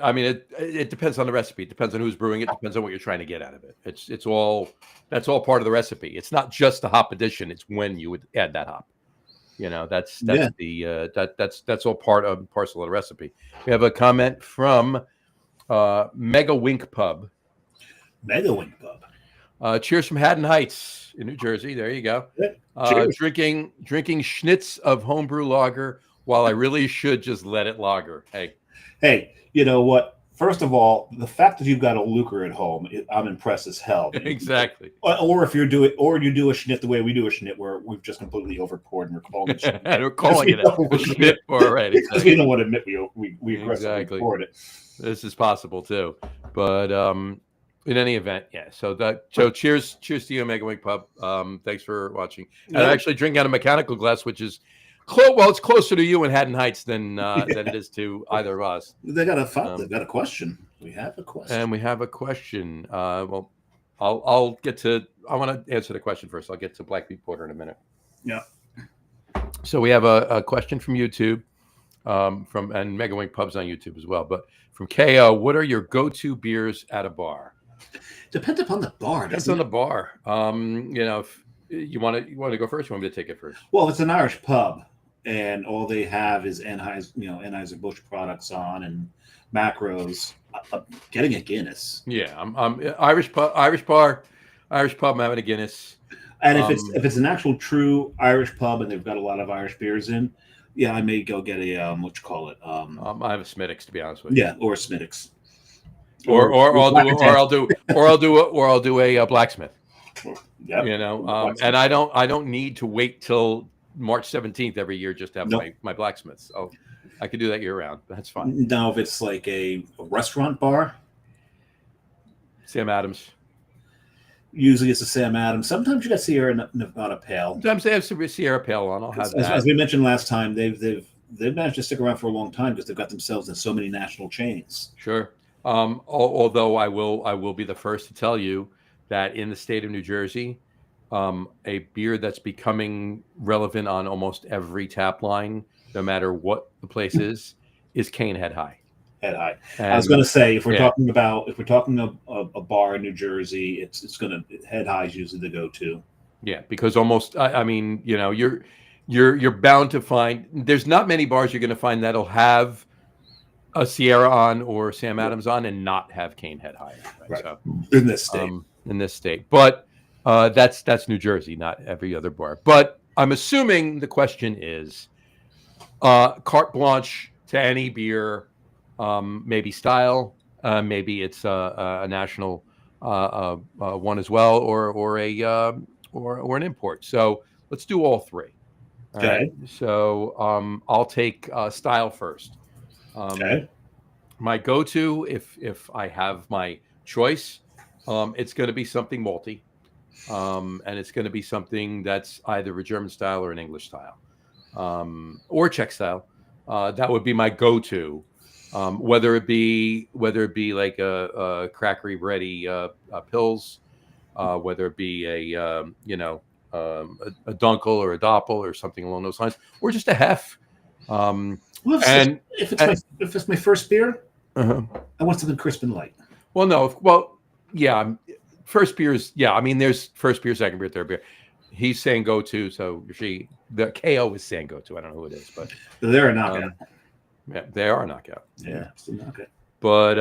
[SPEAKER 3] I mean, it depends on the recipe. It depends on who's brewing it. Depends on what you're trying to get out of it. That's all part of the recipe. It's not just the hop addition. It's when you would add that hop. That's all part of parcel of the recipe. We have a comment from Mega Wink Pub.
[SPEAKER 2] Mega Wink Pub.
[SPEAKER 3] Cheers from Haddon Heights in New Jersey. There you go. Drinking schnitz of homebrew lager while I really should just let it lager.
[SPEAKER 2] Hey, you know what? First of all, the fact that you've got a Lucre at home, I'm impressed as hell.
[SPEAKER 3] Exactly.
[SPEAKER 2] Or if you do a schnit the way we do a schnit, where we've just completely overpoured and we're calling it schnit.
[SPEAKER 3] We're calling it a schnit already.
[SPEAKER 2] Because we don't want to admit we aggressively poured it.
[SPEAKER 3] This is possible too. But in any event, yeah. So cheers to you, Mega Wing Pub. Thanks for watching. And I'm actually drinking out of a mechanical glass, which is it's closer to you in Haddon Heights than it is to either of us.
[SPEAKER 2] They've got a question. We have a question.
[SPEAKER 3] And we have a question. Well, I'll get to. I want to answer the question first. I'll get to Black Beet Porter in a minute.
[SPEAKER 2] Yeah.
[SPEAKER 3] So we have a question from YouTube, and Mega Wing Pub's on YouTube as well. But from KO, what are your go-to beers at a bar?
[SPEAKER 2] Depends upon the bar.
[SPEAKER 3] Depends on the bar. If you want to go first, you want me to take it first?
[SPEAKER 2] Well, it's an Irish pub, and all they have is Anheuser-Busch products on and macros. Getting a Guinness.
[SPEAKER 3] Yeah, I'm Irish pub. I'm having a Guinness.
[SPEAKER 2] And if it's an actual true Irish pub and they've got a lot of Irish beers in, yeah, I may go get a what you call it.
[SPEAKER 3] I have a Smittix, to be honest with you.
[SPEAKER 2] Yeah, or a Smittix.
[SPEAKER 3] Or I'll do a blacksmith.
[SPEAKER 2] Yep.
[SPEAKER 3] And I don't need to wait till March 17th every year just to have my blacksmiths. Oh, I could do that year round. That's fine.
[SPEAKER 2] Now, if it's like a restaurant bar,
[SPEAKER 3] Sam Adams.
[SPEAKER 2] Usually it's a Sam Adams. Sometimes you got Sierra Nevada Pale.
[SPEAKER 3] Sometimes they have Sierra Pale on. I'll have that.
[SPEAKER 2] As we mentioned last time, they've managed to stick around for a long time because they've got themselves in so many national chains.
[SPEAKER 3] Sure. Although I will be the first to tell you that in the state of New Jersey, a beer that's becoming relevant on almost every tap line, no matter what the place is Cane Head High.
[SPEAKER 2] Head High. And I was going to say, if we're talking a bar in New Jersey, it's going to Head High is usually the go-to.
[SPEAKER 3] Yeah, because almost you're bound to find there's not many bars you're going to find that'll have a Sierra on or Sam Adams on and not have Cane Head High.
[SPEAKER 2] Right. So, in this state.
[SPEAKER 3] But that's New Jersey, not every other bar. But I'm assuming the question is carte blanche to any beer, maybe style, maybe it's a national one as well, or an import. So let's do all three.
[SPEAKER 2] Okay.
[SPEAKER 3] Right? So I'll take style first.
[SPEAKER 2] Okay.
[SPEAKER 3] My go-to, if I have my choice, it's going to be something malty, and it's going to be something that's either a German style or an English style, or Czech style. That would be my go-to, whether it be like a crackery bready Pils, whether it be a Dunkel or a Doppel or something along those lines, or just a Hef.
[SPEAKER 2] Well, if it's my first beer,
[SPEAKER 3] uh-huh.
[SPEAKER 2] I want something crisp and light.
[SPEAKER 3] Well, no, yeah. First beers, yeah. I mean, there's first beer, second beer, third beer. He's saying go to, so the KO is saying go to. I don't know who it is, but
[SPEAKER 2] they're a knockout.
[SPEAKER 3] Yeah, they are a knockout.
[SPEAKER 2] Yeah, it's a knockout.
[SPEAKER 3] But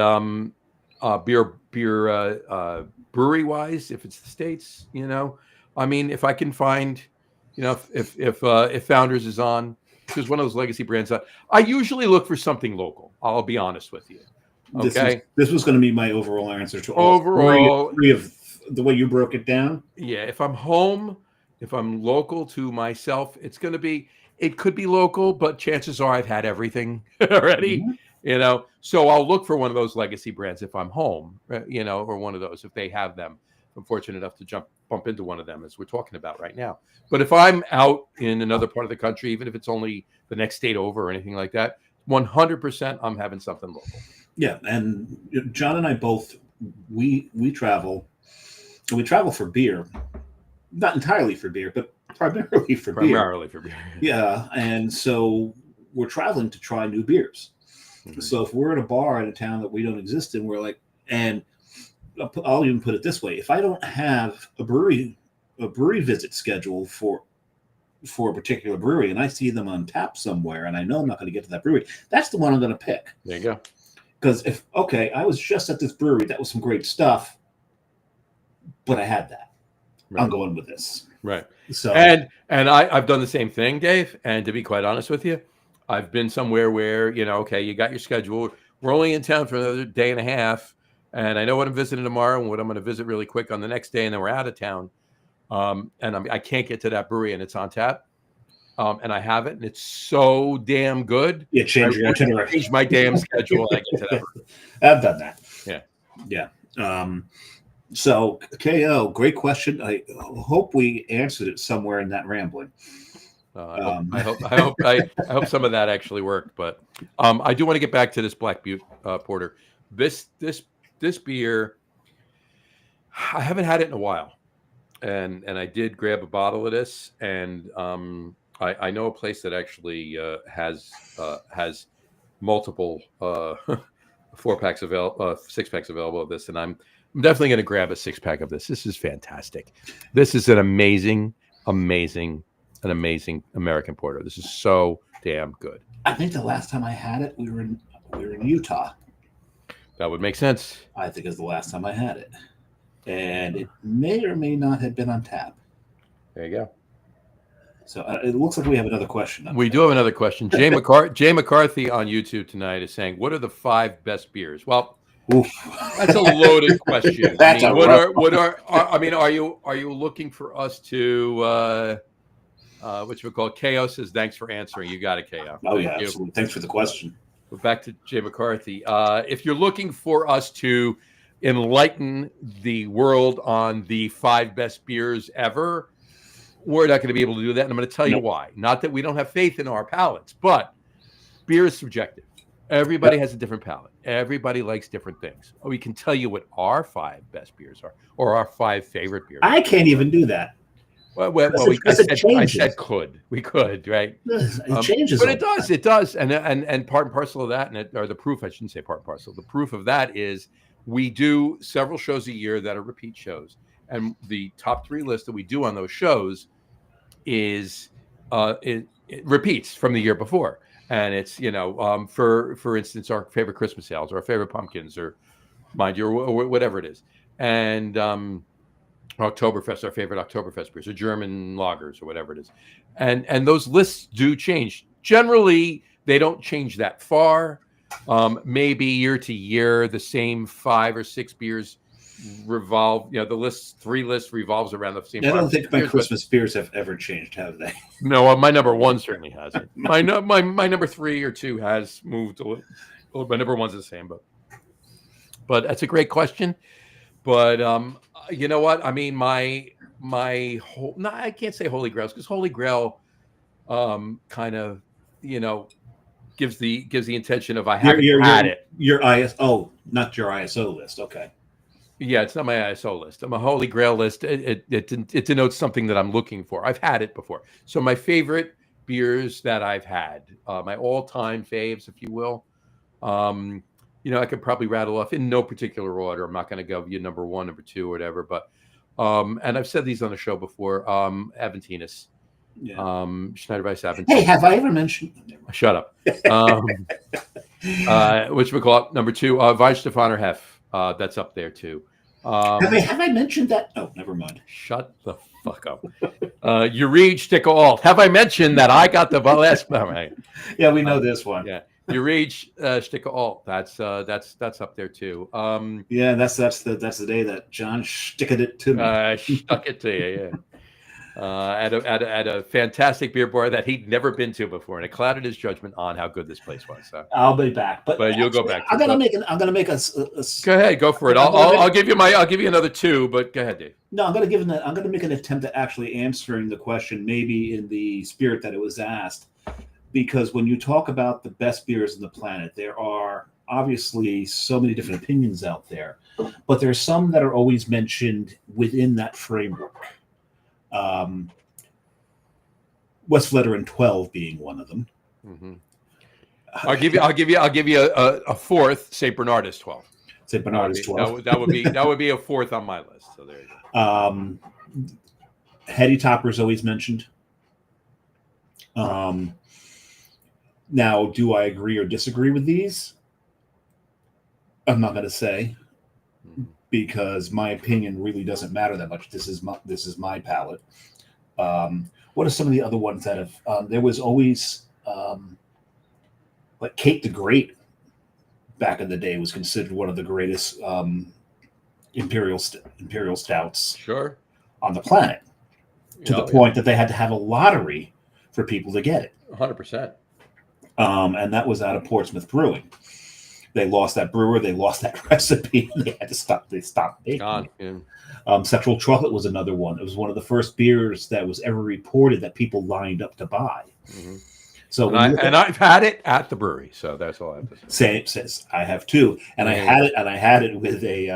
[SPEAKER 3] beer brewery wise, if it's the States, I mean, if I can find, if Founders is on, because one of those legacy brands, I usually look for something local. I'll be honest with you. Okay,
[SPEAKER 2] this was going to be my overall answer to
[SPEAKER 3] all
[SPEAKER 2] three of the way you broke it down.
[SPEAKER 3] Yeah, if I'm home, if I'm local to myself, it could be local, but chances are I've had everything already. Mm-hmm. So I'll look for one of those legacy brands if I'm home, or one of those if they have them. I'm fortunate enough to bump into one of them as we're talking about right now. But if I'm out in another part of the country, even if it's only the next state over or anything like that, 100% I'm having something local.
[SPEAKER 2] Yeah, and John and I both we travel. We travel for beer, not entirely for beer, but primarily for beer. Yeah, and so we're traveling to try new beers. Mm-hmm. So if we're at a bar in a town that we don't exist in, we're like, and I'll even put it this way: if I don't have a brewery visit scheduled for a particular brewery, and I see them on tap somewhere, and I know I'm not going to get to that brewery, that's the one I'm going to pick.
[SPEAKER 3] There you go.
[SPEAKER 2] Because I was just at this brewery, that was some great stuff, but I had that. Right. I'm going with this.
[SPEAKER 3] Right. So and I've done the same thing, Dave. And to be quite honest with you, I've been somewhere where, you got your schedule. We're only in town for another day and a half. And I know what I'm visiting tomorrow and what I'm going to visit really quick on the next day. And then we're out of town. And I can't get to that brewery and it's on tap. And I have it, and it's so damn good.
[SPEAKER 2] Yeah, change your itinerary.
[SPEAKER 3] Change my damn schedule. I get to that.
[SPEAKER 2] I've done that.
[SPEAKER 3] Yeah.
[SPEAKER 2] So KO, great question. I hope we answered it somewhere in that rambling.
[SPEAKER 3] I hope some of that actually worked. But I do want to get back to this Black Butte Porter. This beer, I haven't had it in a while, and I did grab a bottle of this, and I know a place that actually has multiple 4-packs available, 6-packs available of this, and I'm definitely going to grab a 6-pack of this. This is fantastic. This is an amazing American porter. This is so damn good.
[SPEAKER 2] I think the last time I had it, we were in Utah.
[SPEAKER 3] That would make sense.
[SPEAKER 2] I think it's the last time I had it, and it may or may not have been on tap.
[SPEAKER 3] There you go.
[SPEAKER 2] So it looks like we have another question.
[SPEAKER 3] We do have another question. Jay McCarthy on YouTube tonight is saying, "What are the 5 best beers?" Well, that's a loaded question. Are you looking for us to what you would call KO says, "Thanks for answering." You got it, KO.
[SPEAKER 2] Oh yeah, absolutely. Thanks for the question.
[SPEAKER 3] But back to Jay McCarthy. If you're looking for us to enlighten the world on the 5 best beers ever, we're not going to be able to do that. And I'm going to tell you why. Not that we don't have faith in our palates, but beer is subjective. Everybody has a different palate. Everybody likes different things. We can tell you what our 5 best beers are, or our 5 favorite beers.
[SPEAKER 2] I can't even do that.
[SPEAKER 3] I said could. We could, right?
[SPEAKER 2] It changes.
[SPEAKER 3] But it does. And part and parcel of that, or the proof, I shouldn't say part and parcel. The proof of that is we do several shows a year that are repeat shows. And the top 3 list that we do on those shows is it repeats from the year before, and it's for instance our favorite Christmas ales or our favorite pumpkins or mind you or whatever it is, and Oktoberfest, our favorite Oktoberfest beers or German lagers or whatever it is, and those lists do change. Generally, they don't change that far. Maybe year to year, the same 5 or 6 beers revolve. The 3 list revolves around the same.
[SPEAKER 2] I don't think my Christmas beers have ever changed, have they?
[SPEAKER 3] No, my number 1 certainly hasn't. My number 3 or 2 has moved a little. My number 1's the same, but that's a great question. But you know what? I mean, my whole, no, I can't say Holy Grails, because Holy Grail kind of gives the intention of I haven't had it.
[SPEAKER 2] Your ISO, not your ISO list. Okay.
[SPEAKER 3] Yeah, it's not my ISO list. I'm a Holy Grail list. It denotes something that I'm looking for. I've had it before. So my favorite beers that I've had, my all-time faves, if you will. I could probably rattle off in no particular order. I'm not going to go you number one, number two, or whatever. But and I've said these on the show before. Aventinus,
[SPEAKER 2] Yeah.
[SPEAKER 3] Schneider Weiss Aventinus.
[SPEAKER 2] Hey, have I ever mentioned?
[SPEAKER 3] Shut up. Which we call number two, Weihenstephaner Hef. That's up there too.
[SPEAKER 2] Have I mentioned that? Oh, never mind.
[SPEAKER 3] Shut the fuck up. You read Sticker Alt. Have I mentioned that I got the last? Right.
[SPEAKER 2] Yeah, we know this one.
[SPEAKER 3] Yeah, you read Sticker Alt. That's up there too.
[SPEAKER 2] Yeah, that's the day that John sticked it to me.
[SPEAKER 3] Stuck it to you. Yeah. At a fantastic beer bar that he'd never been to before, and it clouded his judgment on how good this place was. So
[SPEAKER 2] I'll be back, but
[SPEAKER 3] you'll go back.
[SPEAKER 2] I'm gonna make a.
[SPEAKER 3] Go ahead, go for it. I'll give you another two, but go ahead, Dave.
[SPEAKER 2] No, I'm gonna make an attempt at actually answering the question, maybe in the spirit that it was asked, because when you talk about the best beers on the planet, there are obviously so many different opinions out there, but there's some that are always mentioned within that framework. Westvleteren 12 being one of them.
[SPEAKER 3] Mm-hmm. I'll give you a fourth, St. Bernardus 12.
[SPEAKER 2] St. Bernardus 12.
[SPEAKER 3] That would be a fourth on my list. So there you
[SPEAKER 2] go. Heady Topper is always mentioned. Now, do I agree or disagree with these? I'm not going to say, because my opinion really doesn't matter that much. This is my palate. What are some of the other ones that have? There was always like Kate the Great back in the day was considered one of the greatest imperial stouts on the planet, to the point that they had to have a lottery for people to get it.
[SPEAKER 3] 100%.
[SPEAKER 2] And that was out of Portsmouth Brewing. They lost that brewer. They lost that recipe. And they had to stop. They stopped making it. Yeah. Sexual Chocolate was another one. It was one of the first beers that was ever reported that people lined up to buy. Mm-hmm. So
[SPEAKER 3] I've had it at the brewery. So that's all I have to say.
[SPEAKER 2] Says I have too, and I had it with a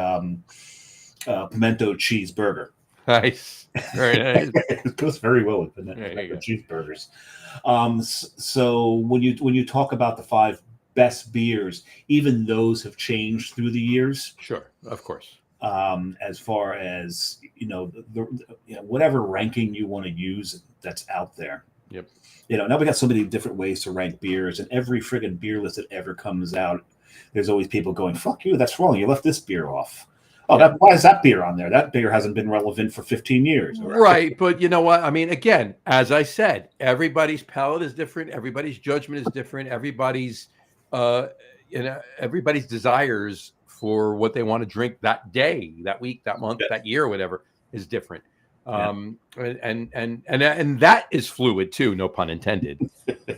[SPEAKER 2] pimento cheeseburger.
[SPEAKER 3] Nice, very nice.
[SPEAKER 2] It goes very well with pimento cheeseburgers. So when you talk about the 5 best beers, even those have changed through the years.
[SPEAKER 3] Sure, of course.
[SPEAKER 2] As far as whatever ranking you want to use that's out there.
[SPEAKER 3] Yep.
[SPEAKER 2] Now we got so many different ways to rank beers, and every friggin' beer list that ever comes out, there's always people going, "Fuck you, that's wrong. You left this beer off." Oh, why is that beer on there? That beer hasn't been relevant for 15 years.
[SPEAKER 3] Right, but you know what? I mean, again, as I said, everybody's palate is different. Everybody's judgment is different. Everybody's desires for what they want to drink that day, that week, that month, that year, whatever, is different. And that is fluid too, no pun intended.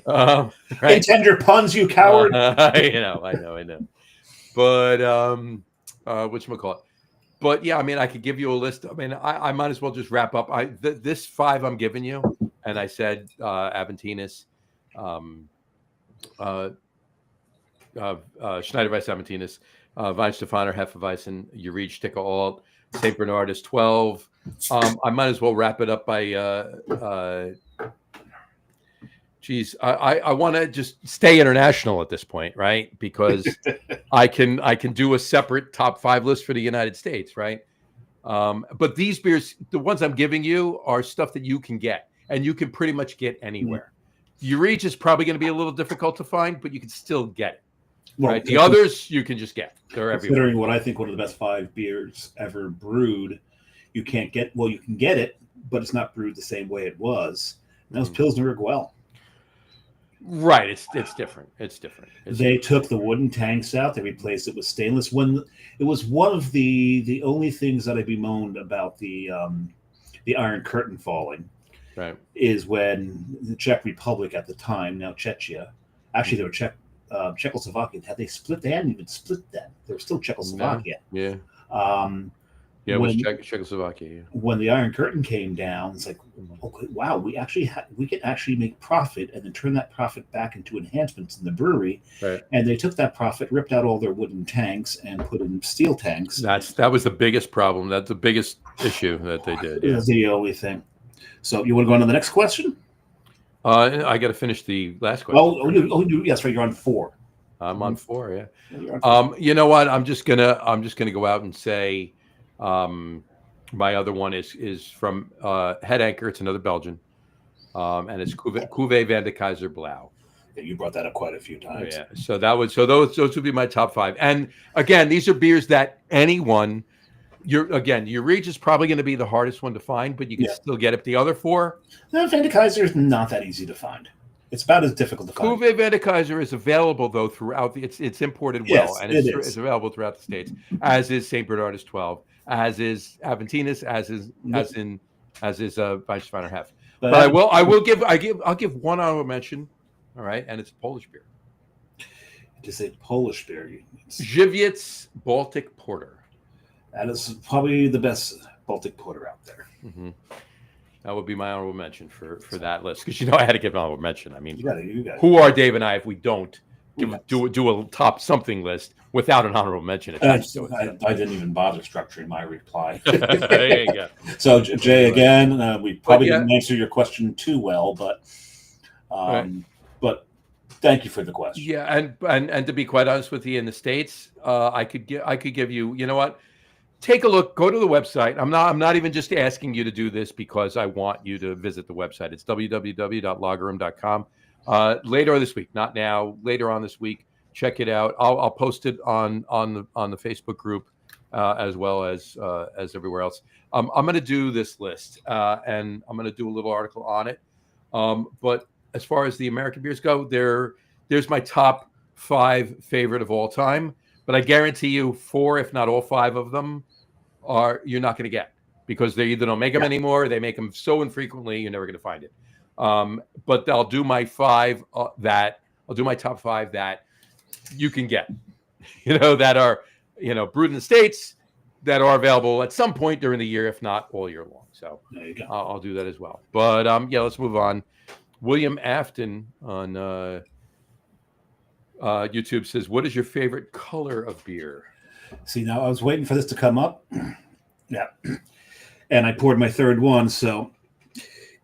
[SPEAKER 2] Right? Intend your puns, you coward.
[SPEAKER 3] I know. But whatchamacallit? But yeah, I mean, I could give you a list. I mean, I might as well just wrap up. This 5 I'm giving you, and I said Aventinus, Schneider Weiss Aventinus, Weihenstephaner Hefeweizen, you read Sticker Alt, St. Bernardus 12. I might as well wrap it up by I want to just stay international at this point, right? Because I can do a separate top 5 list for the United States, right? But these beers, the ones I'm giving you, are stuff that you can get, and you can pretty much get anywhere. Urage is probably going to be a little difficult to find, but you can still get it. Well, right? The others you can just get. They're everywhere.
[SPEAKER 2] Considering what I think one of the best 5 beers ever brewed, you can't get. Well, you can get it, but it's not brewed the same way it was. And that was Pilsner Urquell.
[SPEAKER 3] Right, it's different.
[SPEAKER 2] They took the wooden tanks out. They replaced it with stainless. When it was one of the only things that I bemoaned about the Iron Curtain falling,
[SPEAKER 3] right,
[SPEAKER 2] is when the Czech Republic at the time, now Czechia, actually they were Czechoslovakia. Had they split? They hadn't even split then. They were still Czechoslovakia.
[SPEAKER 3] Yeah. Yeah, it was Czechoslovakia. Yeah.
[SPEAKER 2] When the Iron Curtain came down, it's like, okay, wow, we can actually make profit and then turn that profit back into enhancements in the brewery.
[SPEAKER 3] Right.
[SPEAKER 2] And they took that profit, ripped out all their wooden tanks, and put in steel tanks.
[SPEAKER 3] That was the biggest problem. That's the biggest issue that they did. Yeah.
[SPEAKER 2] That's the only thing. So you want to go on to the next question?
[SPEAKER 3] I got to finish the last question.
[SPEAKER 2] Yes, right. You're on 4.
[SPEAKER 3] I'm on 4. Yeah.
[SPEAKER 2] You're on 4.
[SPEAKER 3] You know what? I'm just gonna go out and say, my other one is from Head Anchor. It's another Belgian, and it's Cuvée Van de Kaiser Blau.
[SPEAKER 2] Yeah, you brought that up quite a few times.
[SPEAKER 3] Yeah. So those would be my top 5. And again, these are beers that anyone. Your Reach is probably going to be the hardest one to find, but you can still get it. The other 4,
[SPEAKER 2] Van de Kaiser is not that easy to find. It's about as difficult to find.
[SPEAKER 3] Cuvée Van de Kaiser is available though throughout it's imported well, and it's available throughout the States, as is St. Bernardus 12, as is Aventinus, as is Weissweiner Hef. But I'll give one honorable mention. All right, and it's a Polish beer.
[SPEAKER 2] To say Polish beer,
[SPEAKER 3] Żywiec Baltic Porter.
[SPEAKER 2] That is probably the best Baltic Porter out there.
[SPEAKER 3] Mm-hmm. That would be my honorable mention for that list, because I had to give an honorable mention. I mean,
[SPEAKER 2] you got it.
[SPEAKER 3] Who are Dave and I if we don't do a top something list without an honorable mention?
[SPEAKER 2] I didn't even bother structuring my reply.
[SPEAKER 3] There you go.
[SPEAKER 2] So Jay, again, we probably didn't answer your question too well, but thank you for the question.
[SPEAKER 3] Yeah, and to be quite honest with you, in the States, I could give you. You know what? Take a look. Go to the website. I'm not even just asking you to do this because I want you to visit the website. It's www.lagerroom.com. Later this week, not now. Later on this week, check it out. I'll post it on the Facebook group as well as everywhere else. I'm going to do this list and I'm going to do a little article on it. But as far as the American beers go, there's my top 5 favorite of all time. But I guarantee you 4, if not all 5 of them, you're not going to get, because they either don't make them anymore, or they make them so infrequently you're never going to find it. But I'll do my 5 I'll do my top 5 that you can get, that are brewed in the States, that are available at some point during the year, if not all year long. So
[SPEAKER 2] there you go.
[SPEAKER 3] I'll do that as well. But let's move on. William Afton on YouTube says, "What is your favorite color of beer?"
[SPEAKER 2] See, now I was waiting for this to come up. Yeah. And I poured my third one. So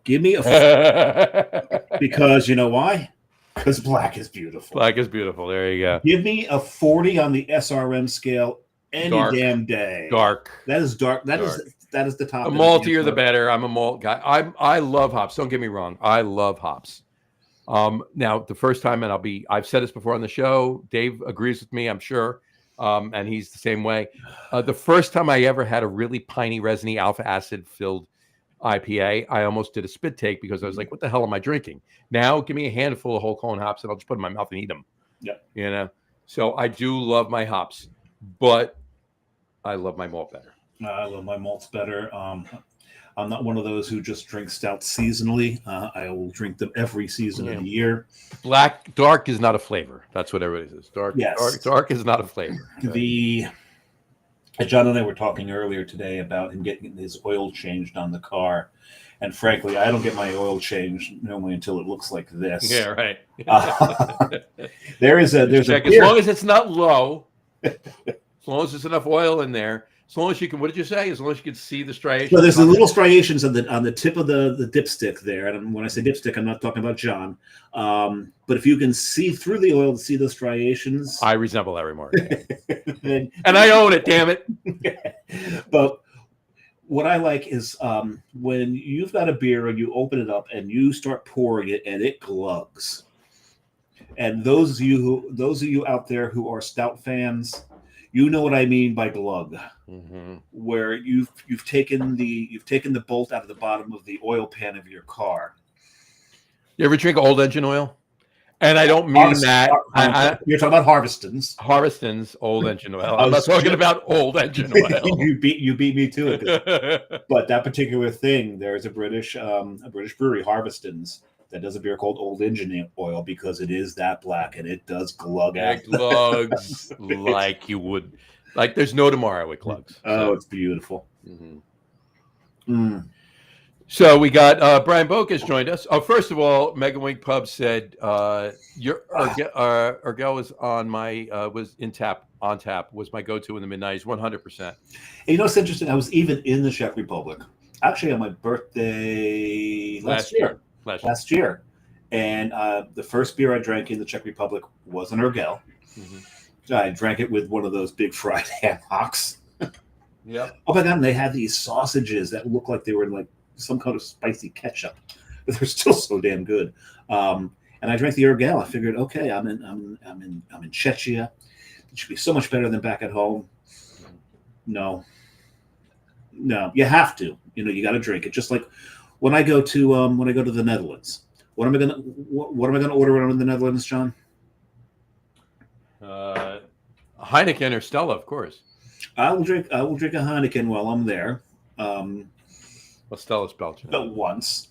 [SPEAKER 2] give me a because you know why? Because black is beautiful.
[SPEAKER 3] Black is beautiful. There you go.
[SPEAKER 2] Give me a 40 on the SRM scale any damn day.
[SPEAKER 3] Dark.
[SPEAKER 2] That is dark. That is the top.
[SPEAKER 3] The maltier, the better. I'm a malt guy. I love hops. Don't get me wrong. I love hops. Now, the first time, and I've said this before on the show, Dave agrees with me, I'm sure, and he's the same way. The first time I ever had a really piney, resiny, alpha acid filled IPA, I almost did a spit take because I was like, what the hell am I drinking? Now, give me a handful of whole clone hops and I'll just put them in my mouth and eat them.
[SPEAKER 2] Yeah.
[SPEAKER 3] So I do love my hops, but I love my malt better.
[SPEAKER 2] I love my malts better. I'm not one of those who just drink stout seasonally. I will drink them every season of the year.
[SPEAKER 3] Dark is not a flavor. That's what everybody says. Dark is not a flavor.
[SPEAKER 2] John and I were talking earlier today about him getting his oil changed on the car. And frankly, I don't get my oil changed normally until it looks like this.
[SPEAKER 3] Yeah, right.
[SPEAKER 2] There's
[SPEAKER 3] as long as it's not low, as long as there's enough oil in there, as long as you can, what did you say? As long as you can see the striations.
[SPEAKER 2] So there's the little striations on the tip of the dipstick there. And when I say dipstick, I'm not talking about John. But if you can see through the oil to see the striations.
[SPEAKER 3] I resemble that remark. And I own it, damn it.
[SPEAKER 2] But what I like is when you've got a beer and you open it up and you start pouring it and it glugs. And those of you out there who are stout fans, you know what I mean by glug, where you've taken the bolt out of the bottom of the oil pan of your car.
[SPEAKER 3] You ever drink old engine oil? And I don't mean that.
[SPEAKER 2] You're talking about
[SPEAKER 3] Harveston's old engine oil. I'm not talking about old engine oil.
[SPEAKER 2] You beat me to it. But that particular thing, there's a British brewery, Harveston's, that does a beer called Old Engine Oil because it is that black and it does glug out.
[SPEAKER 3] It glugs like you would. Like there's no tomorrow with Clugs.
[SPEAKER 2] Oh, it's beautiful.
[SPEAKER 3] Mhm.
[SPEAKER 2] Mm.
[SPEAKER 3] So we got Brian Boak has joined us. Oh, first of all, Mega Wing Pub said your Urgell was on my was in tap on tap was my go to in the mid-90s, 100%.
[SPEAKER 2] And you know what's interesting? I was even in the Czech Republic, actually on my birthday last year. And the first beer I drank in the Czech Republic was an Urgell.
[SPEAKER 3] Mm-hmm.
[SPEAKER 2] I drank it with one of those big fried ham hocks.
[SPEAKER 3] Yeah.
[SPEAKER 2] Oh my god! And they had these sausages that looked like they were like some kind of spicy ketchup, but they're still so damn good. And I drank the Urgell. I figured, okay, I'm in Czechia. It should be so much better than back at home. No, you have to. You know, you got to drink it. Just like when I go to the Netherlands. What am I gonna order when I'm in the Netherlands, John?
[SPEAKER 3] Heineken or Stella, of course.
[SPEAKER 2] I will drink a Heineken while I'm there.
[SPEAKER 3] Well, Stella's Belgian.
[SPEAKER 2] But once.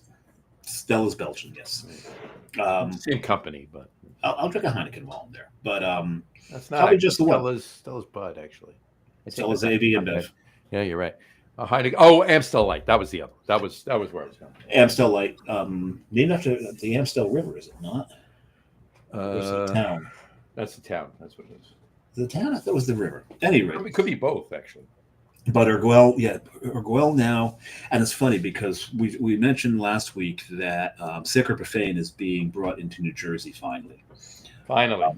[SPEAKER 2] Stella's Belgian, yes.
[SPEAKER 3] Same company, but
[SPEAKER 2] I'll drink a Heineken while I'm there. But
[SPEAKER 3] that's not
[SPEAKER 2] probably just the one.
[SPEAKER 3] Stella's Bud, actually.
[SPEAKER 2] Stella's AB and Bev.
[SPEAKER 3] Yeah, you're right. Heineken. Oh, Amstel Light. That was the other. That was where I was going.
[SPEAKER 2] Amstel Light, named after the Amstel River, is it not? It's a town.
[SPEAKER 3] That's the town. That's what it is.
[SPEAKER 2] The town? I thought it was the river. Anyway,
[SPEAKER 3] It could be both, actually.
[SPEAKER 2] But Urgell now, and it's funny because we mentioned last week that Sacred Profane is being brought into New Jersey finally.
[SPEAKER 3] Finally.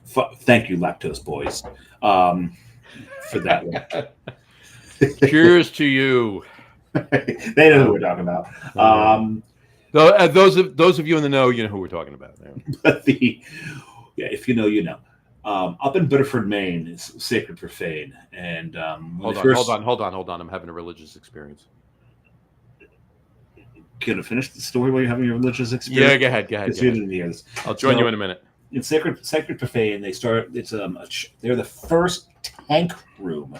[SPEAKER 2] Thank you, Lactose Boys, for that one.
[SPEAKER 3] Cheers to you.
[SPEAKER 2] They know who we're talking about.
[SPEAKER 3] Those of you in the know, you know who we're talking about.
[SPEAKER 2] But if you know, you know. Up in Biddeford, Maine, is Sacred Profane, and
[SPEAKER 3] hold on. I'm having a religious experience.
[SPEAKER 2] Gonna finish the story while you're having your religious experience.
[SPEAKER 3] Yeah, go ahead.
[SPEAKER 2] You didn't hear this.
[SPEAKER 3] I'll join you in a minute.
[SPEAKER 2] In Sacred Profane, they're the first tank room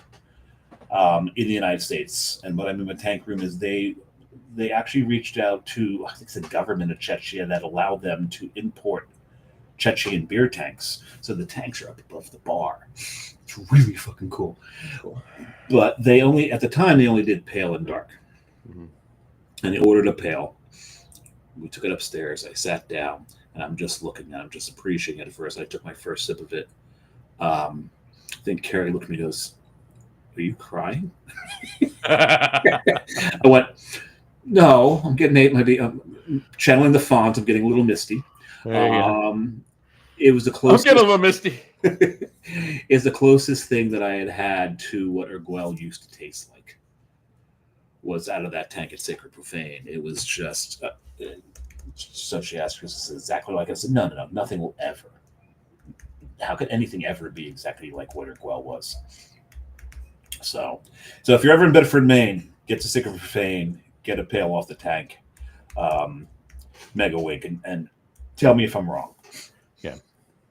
[SPEAKER 2] in the United States, and what I mean by tank room is they actually reached out to, I think, the government of Czechia that allowed them to import Chechen beer tanks. So the tanks are up above the bar. It's really fucking cool. But at the time they only did pale and dark. Mm-hmm. And they ordered a pale. We took it upstairs. I sat down and I'm just looking and I'm just appreciating it at first. I took my first sip of it. Then Carrie looked at me and goes, "Are you crying?" I went, "No, I'm getting channeling the font. I'm getting a little misty." It was the closest.
[SPEAKER 3] I'm getting a little misty.
[SPEAKER 2] Is the closest thing that I had to what Urgell used to taste like. Was out of that tank at Sacred Profane. It was just. So she asked us exactly like I said. No, nothing will ever. How could anything ever be exactly like what Urgell was? So if you're ever in Bedford, Maine, get to Sacred Profane, get a pail off the tank, Mega Wig, and tell me if I'm wrong.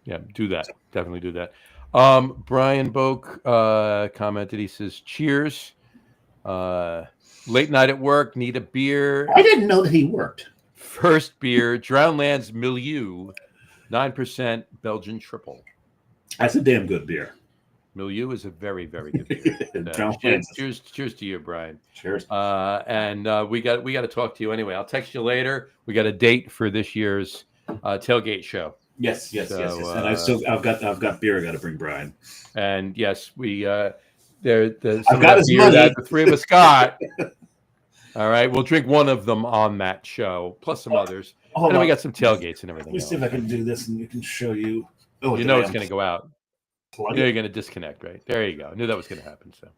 [SPEAKER 3] Yeah, do that. Definitely do that. Brian Boak commented. He says, "Cheers. Late night at work. Need a beer.
[SPEAKER 2] I didn't know that he worked.
[SPEAKER 3] First beer. Drownlands Milieu, 9% Belgian triple.
[SPEAKER 2] That's a damn good beer.
[SPEAKER 3] Milieu is a very, very good beer. Cheers to you, Brian.
[SPEAKER 2] Cheers.
[SPEAKER 3] And we got to talk to you anyway. I'll text you later. We got a date for this year's tailgate show.
[SPEAKER 2] Yes. And I've got beer. I got to bring Brian.
[SPEAKER 3] And yes, we
[SPEAKER 2] I've got his
[SPEAKER 3] beer
[SPEAKER 2] money.
[SPEAKER 3] that the three of us got. All right, we'll drink one of them on that show, plus some others. And then we got some tailgates and everything.
[SPEAKER 2] Let me see if I can do this, and you can show you. Oh,
[SPEAKER 3] you know it's going to go out. You know you're going to disconnect, right? There you go. I knew that was going to happen. So.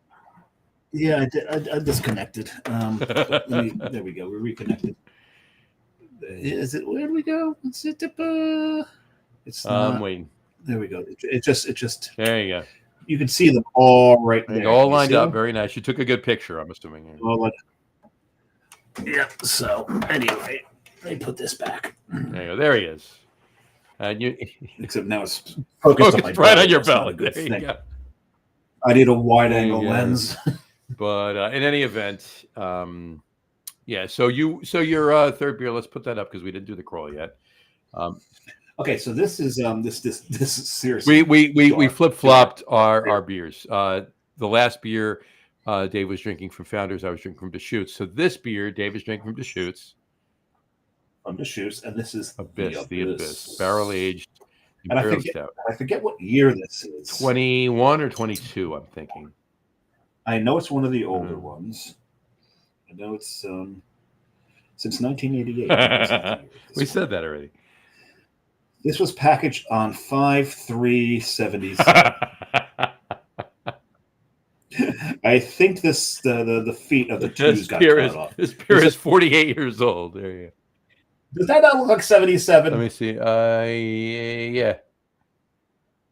[SPEAKER 2] Yeah, I did. I disconnected. There we go. We're reconnected. Is it? Where do we go? It's not.
[SPEAKER 3] I'm waiting.
[SPEAKER 2] There we go. It just.
[SPEAKER 3] There you go.
[SPEAKER 2] You can see them all right there.
[SPEAKER 3] All lined up. Very nice. You took a good picture, I'm assuming.
[SPEAKER 2] Yeah. So anyway, let me put this back.
[SPEAKER 3] There you go. There he is. And you.
[SPEAKER 2] Except now it's focused
[SPEAKER 3] right on your belly. There you go.
[SPEAKER 2] I need a wide-angle lens.
[SPEAKER 3] But in any event, yeah. So your third beer. Let's put that up because we didn't do the crawl yet.
[SPEAKER 2] Okay, so this is this is seriously.
[SPEAKER 3] We
[SPEAKER 2] dark.
[SPEAKER 3] flip flopped our beers. The last beer Dave was drinking from Founders, I was drinking from Deschutes. So this beer, Dave is drinking from Deschutes.
[SPEAKER 2] From Deschutes, and this is
[SPEAKER 3] Abyss, the Abyss, barrel aged
[SPEAKER 2] And
[SPEAKER 3] imperial stout.
[SPEAKER 2] I forget what year this is.
[SPEAKER 3] 21 or 22, I'm thinking.
[SPEAKER 2] I know it's one of the older ones. I know it's since 1988.
[SPEAKER 3] We said that already.
[SPEAKER 2] This was packaged on 5/3/77. I think the feet of the twos got cut off.
[SPEAKER 3] This beer is 48 years old. There you go.
[SPEAKER 2] Does that not look like 77?
[SPEAKER 3] Let me see. Yeah.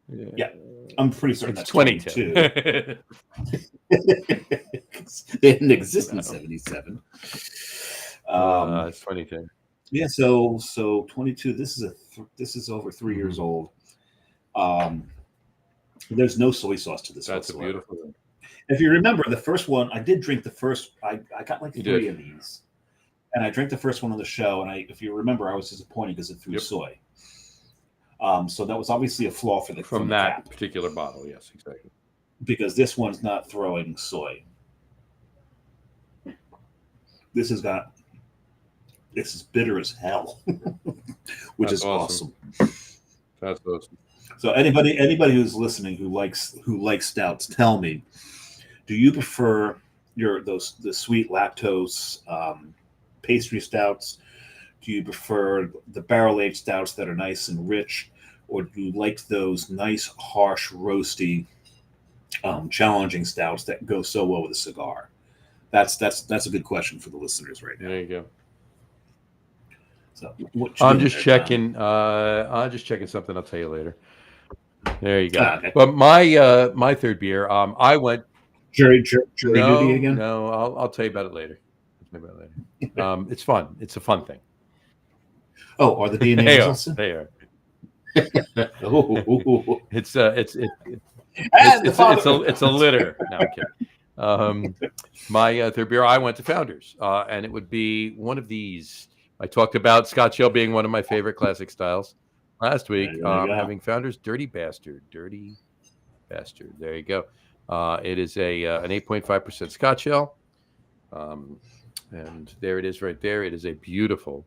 [SPEAKER 2] Yeah, I'm pretty certain
[SPEAKER 3] It's
[SPEAKER 2] that's
[SPEAKER 3] 22.
[SPEAKER 2] 22. They didn't exist in 77.
[SPEAKER 3] It's 22.
[SPEAKER 2] Yeah, so 22. This is over 3 years old. There's no soy sauce to this.
[SPEAKER 3] That's
[SPEAKER 2] whatsoever.
[SPEAKER 3] a beautiful thing.
[SPEAKER 2] If you remember the first one, I did drink the first. I got like
[SPEAKER 3] You
[SPEAKER 2] 3
[SPEAKER 3] did.
[SPEAKER 2] of these, and I drank the first one on the show. And if you remember, I was disappointed because it threw soy. So that was obviously a flaw from
[SPEAKER 3] that
[SPEAKER 2] cap,
[SPEAKER 3] particular bottle. Yes, exactly.
[SPEAKER 2] because this one's not throwing soy. This is bitter as hell, which
[SPEAKER 3] That's
[SPEAKER 2] is awesome.
[SPEAKER 3] That's awesome.
[SPEAKER 2] So anybody who's listening who likes stouts, tell me, do you prefer the sweet lactose pastry stouts? Do you prefer the barrel aged stouts that are nice and rich, or do you like those nice, harsh, roasty, challenging stouts that go so well with a cigar? That's a good question for the listeners right now.
[SPEAKER 3] There you go.
[SPEAKER 2] So what you
[SPEAKER 3] I'm
[SPEAKER 2] doing
[SPEAKER 3] just
[SPEAKER 2] there,
[SPEAKER 3] checking. I'm just checking something. I'll tell you later. There you go.
[SPEAKER 2] Okay.
[SPEAKER 3] But my third beer, I went
[SPEAKER 2] Jury duty again?
[SPEAKER 3] No, I'll tell you about it later. It's fun. It's a fun thing.
[SPEAKER 2] Oh, are the DNA
[SPEAKER 3] They
[SPEAKER 2] results?
[SPEAKER 3] are. They are.
[SPEAKER 2] Oh.
[SPEAKER 3] It's a litter. No, I'm kidding. My third beer, I went to Founders, and it would be one of these. I talked about Scotch Ale being one of my favorite classic styles last week. Having Founders Dirty Bastard. There you go. It is an 8.5% Scotch Ale, and there it is right there. It is a beautiful,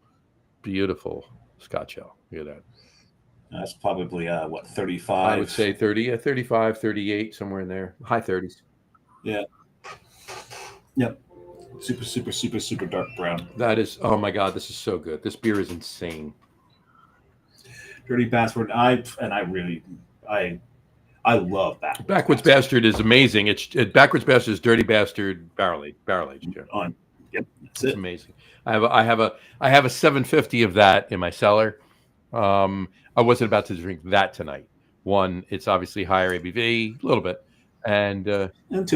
[SPEAKER 3] beautiful Scotch Ale. Look at that.
[SPEAKER 2] That's probably 35.
[SPEAKER 3] I would say 30, 35, 38, somewhere in there. High 30s.
[SPEAKER 2] Yeah. Yep. Super dark brown.
[SPEAKER 3] That is, oh my God, this is so good. This beer is insane.
[SPEAKER 2] Dirty Bastard. I love that.
[SPEAKER 3] Backwoods Bastard is amazing. Backwoods Bastard is Dirty Bastard barrel aged. Yeah.
[SPEAKER 2] Yep. That's
[SPEAKER 3] It's
[SPEAKER 2] it.
[SPEAKER 3] amazing. I have a 750 of that in my cellar. I wasn't about to drink that tonight. One, it's obviously higher ABV, a little bit, and
[SPEAKER 2] two,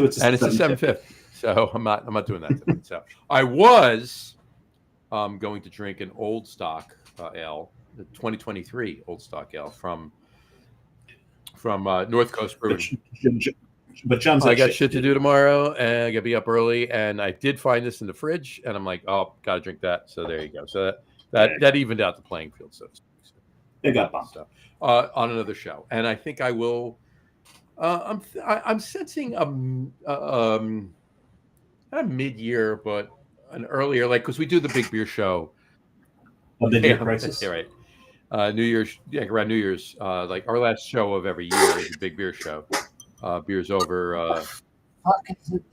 [SPEAKER 2] it's a
[SPEAKER 3] 750. So I'm not doing that tonight. So I was going to drink an old stock ale, the 2023 old stock ale from North Coast Brewing.
[SPEAKER 2] But John's
[SPEAKER 3] I got shit to do tomorrow, and I got to be up early. And I did find this in the fridge, and I'm like, oh, gotta drink that. So there you go. So that evened out the playing field. So
[SPEAKER 2] it got bumped
[SPEAKER 3] on another show, and I think I will. I'm sensing not a mid-year, but an earlier, like, because we do the big beer show.
[SPEAKER 2] A mid-year crisis.
[SPEAKER 3] Yeah, right. New Year's, around New Year's, like our last show of every year is a big beer show. Beer's over,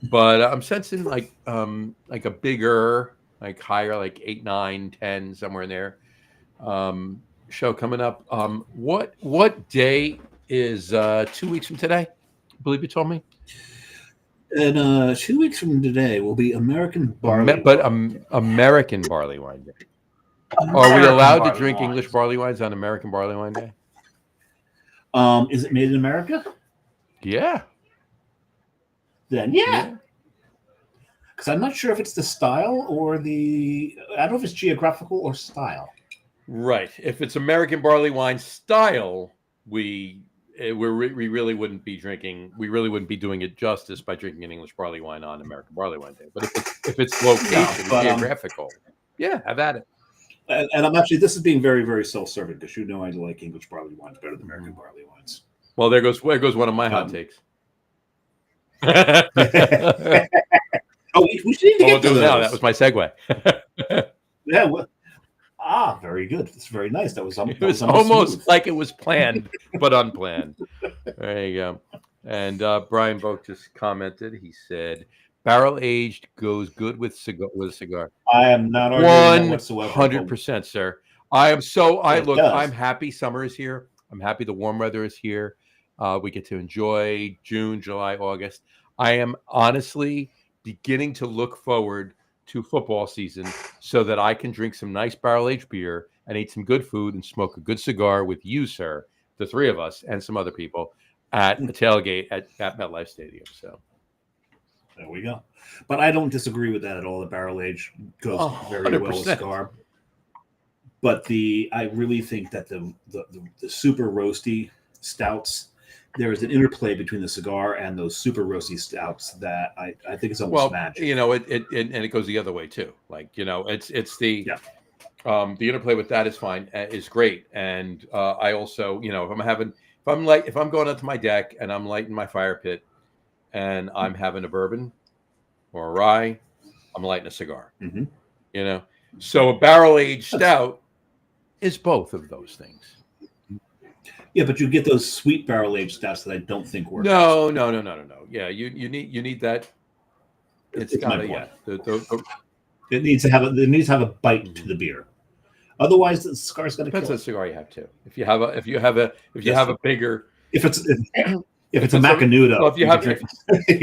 [SPEAKER 3] but I'm sensing like a bigger, like higher, like 8, 9, 10, somewhere in there. Show coming up. What day is 2 weeks from today? I believe you told me.
[SPEAKER 2] And 2 weeks from today will be American Barley
[SPEAKER 3] Wine. American Barley Wine Day. Are we allowed to drink English barley wines on American Barley Wine Day?
[SPEAKER 2] Is it made in America?
[SPEAKER 3] Yeah.
[SPEAKER 2] Then yeah. Because I'm not sure if it's the style or I don't know if it's geographical or style.
[SPEAKER 3] Right. If it's American barley wine style, we really wouldn't be drinking. We really wouldn't be doing it justice by drinking an English barley wine on American Barley Wine Day. But if it's location, geographical, yeah, have at it.
[SPEAKER 2] And I'm actually, this is being very, very self-serving because you know I like English barley wines better than American barley wines.
[SPEAKER 3] Well, there goes one of my hot takes.
[SPEAKER 2] Oh, we should need to
[SPEAKER 3] We'll
[SPEAKER 2] get to
[SPEAKER 3] do it
[SPEAKER 2] those.
[SPEAKER 3] now. That was my segue.
[SPEAKER 2] Yeah. Very good. That's very nice. That was
[SPEAKER 3] It was almost
[SPEAKER 2] smooth.
[SPEAKER 3] like it was planned, but unplanned. There you go. And Brian Boak just commented. He said, "Barrel aged goes good with a cigar."
[SPEAKER 2] I am not arguing that whatsoever.
[SPEAKER 3] 100%, sir. I am so.
[SPEAKER 2] It does.
[SPEAKER 3] I'm happy summer is here. I'm happy the warm weather is here. We get to enjoy June, July, August. I am honestly beginning to look forward to football season so that I can drink some nice barrel aged beer and eat some good food and smoke a good cigar with you, sir, the three of us and some other people at the tailgate at MetLife Stadium. So
[SPEAKER 2] there we go. But I don't disagree with that at all. The barrel age goes very well with
[SPEAKER 3] 100%.
[SPEAKER 2] cigar. But I really think that the super roasty stouts, there is an interplay between the cigar and those super roasty stouts that I think it's almost magic.
[SPEAKER 3] You know, it goes the other way too. Like, you know, it's the interplay with that is fine, is great. And I also, you know, if I'm going out to my deck and I'm lighting my fire pit and I'm having a bourbon or a rye, I'm lighting a cigar.
[SPEAKER 2] Mm-hmm.
[SPEAKER 3] You know, so a barrel aged stout is both of those things.
[SPEAKER 2] Yeah, but you get those sweet barrel aged stouts that I don't think work.
[SPEAKER 3] No. Yeah, you need that. It's got
[SPEAKER 2] It needs to have a bite to the beer. Otherwise, the cigar's going to kill.
[SPEAKER 3] Depends on the cigar you have too. If you have a bigger,
[SPEAKER 2] if it's a Macanudo,
[SPEAKER 3] well, if you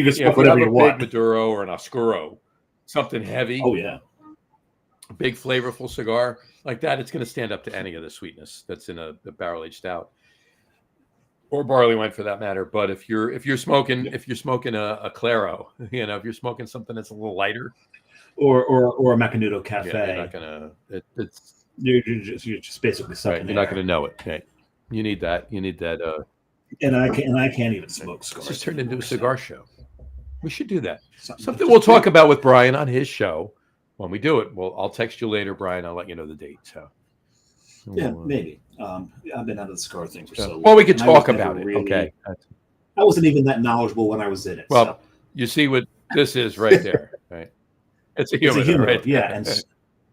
[SPEAKER 3] can
[SPEAKER 2] smoke whatever you want.
[SPEAKER 3] Big Maduro or an Oscuro, something heavy.
[SPEAKER 2] Oh yeah,
[SPEAKER 3] a big flavorful cigar like that, it's going to stand up to any of the sweetness that's in a barrel aged stout or barley wine for that matter. But if you're smoking a Claro, you know, if you're smoking something that's a little lighter,
[SPEAKER 2] or a Macanudo Cafe,
[SPEAKER 3] you're not gonna.
[SPEAKER 2] You're just basically sucking.
[SPEAKER 3] Right, you're not going to know it. Okay. You need that.
[SPEAKER 2] And I can't even smoke cigars.
[SPEAKER 3] It's just turned into a cigar show. We should do that. Something we'll talk about with Brian on his show when we do it. Well, I'll text you later, Brian. I'll let you know the date. So.
[SPEAKER 2] Yeah, maybe. I've been out of the cigar thing for so long.
[SPEAKER 3] Well, we could talk about it. Okay.
[SPEAKER 2] I wasn't even that knowledgeable when I was in it.
[SPEAKER 3] Well, you see what this is right there, right? It's a humidor, right?
[SPEAKER 2] Yeah,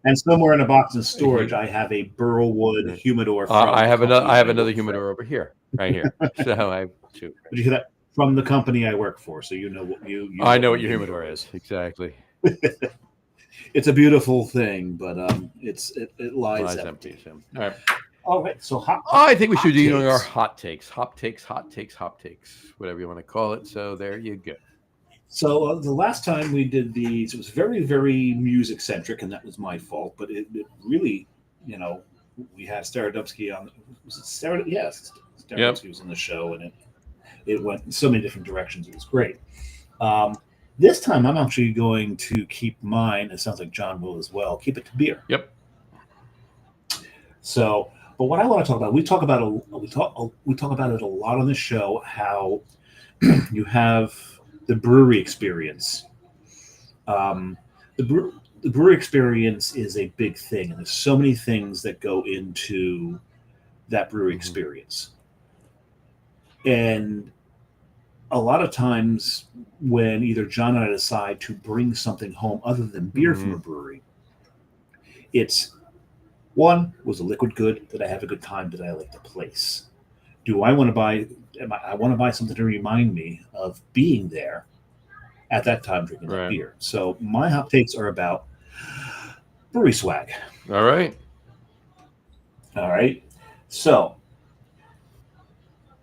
[SPEAKER 2] and somewhere in a box in storage, I have a Burlwood humidor.
[SPEAKER 3] I have another humidor over here, right here. So I have two.
[SPEAKER 2] Did you hear that? From the company I work for, so you know what you.
[SPEAKER 3] I know what your humidor is exactly.
[SPEAKER 2] It's a beautiful thing, but it lies empty. All right, so
[SPEAKER 3] I think we should be doing our hot takes, whatever you want to call it. So there you go.
[SPEAKER 2] So the last time we did these, it was very, very music centric, and that was my fault. But it really, you know, we had Starodubsky on. Was it Starod? Yes, Starodubsky was on the show, and it went in so many different directions. It was great. This time, I'm actually going to keep mine. It sounds like John will as well. Keep it to beer.
[SPEAKER 3] Yep.
[SPEAKER 2] So, but what I want to talk about, we talk about it a lot on the show. How you have the brewery experience. The brewery experience is a big thing, and there's so many things that go into that brewery experience. And a lot of times when either John and I decide to bring something home other than beer from a brewery, it's one, was a liquid good? Did I have a good time? Did I like the place? Do I want to buy? I want to buy something to remind me of being there at that time drinking that beer. So my hot takes are about brewery swag.
[SPEAKER 3] All right.
[SPEAKER 2] So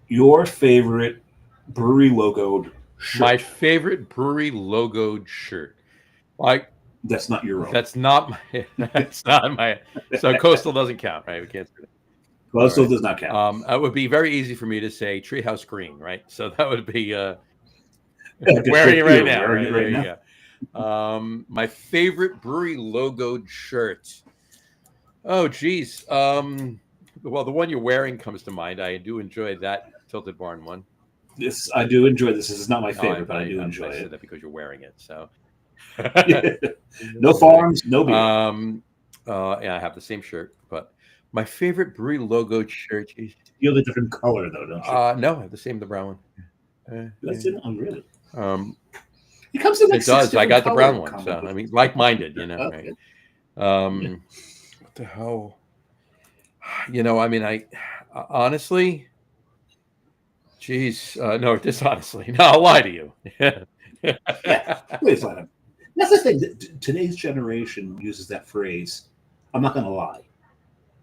[SPEAKER 2] your favorite brewery logoed shirt.
[SPEAKER 3] My favorite brewery logoed shirt.
[SPEAKER 2] That's not your own.
[SPEAKER 3] That's not my. So Coastal doesn't count, right? We can't say that.
[SPEAKER 2] Coastal does not count.
[SPEAKER 3] It would be very easy for me to say Treehouse Green, right? So that would be wearing it right now. Right? There you go. My favorite brewery logoed shirt. Oh, geez. Well, the one you're wearing comes to mind. I do enjoy that Tilted Barn one.
[SPEAKER 2] I do enjoy this. This is not my favorite, but I do enjoy it.
[SPEAKER 3] I said that because you're wearing it. So
[SPEAKER 2] no farms, no beer.
[SPEAKER 3] and I have the same shirt. But my favorite brewery logo shirt is
[SPEAKER 2] You have a different color though, don't you?
[SPEAKER 3] no, I have the same, the brown one.
[SPEAKER 2] That's it. Oh, really?
[SPEAKER 3] Um,
[SPEAKER 2] It comes in like
[SPEAKER 3] it does. I got the brown one, so
[SPEAKER 2] combinations.
[SPEAKER 3] I mean, like-minded, right?
[SPEAKER 2] Okay.
[SPEAKER 3] What the hell? I mean, I honestly, geez, no, dishonestly, no, I'll lie to you.
[SPEAKER 2] Yeah, please let him. That's the thing. Today's generation uses that phrase. I'm not going to lie.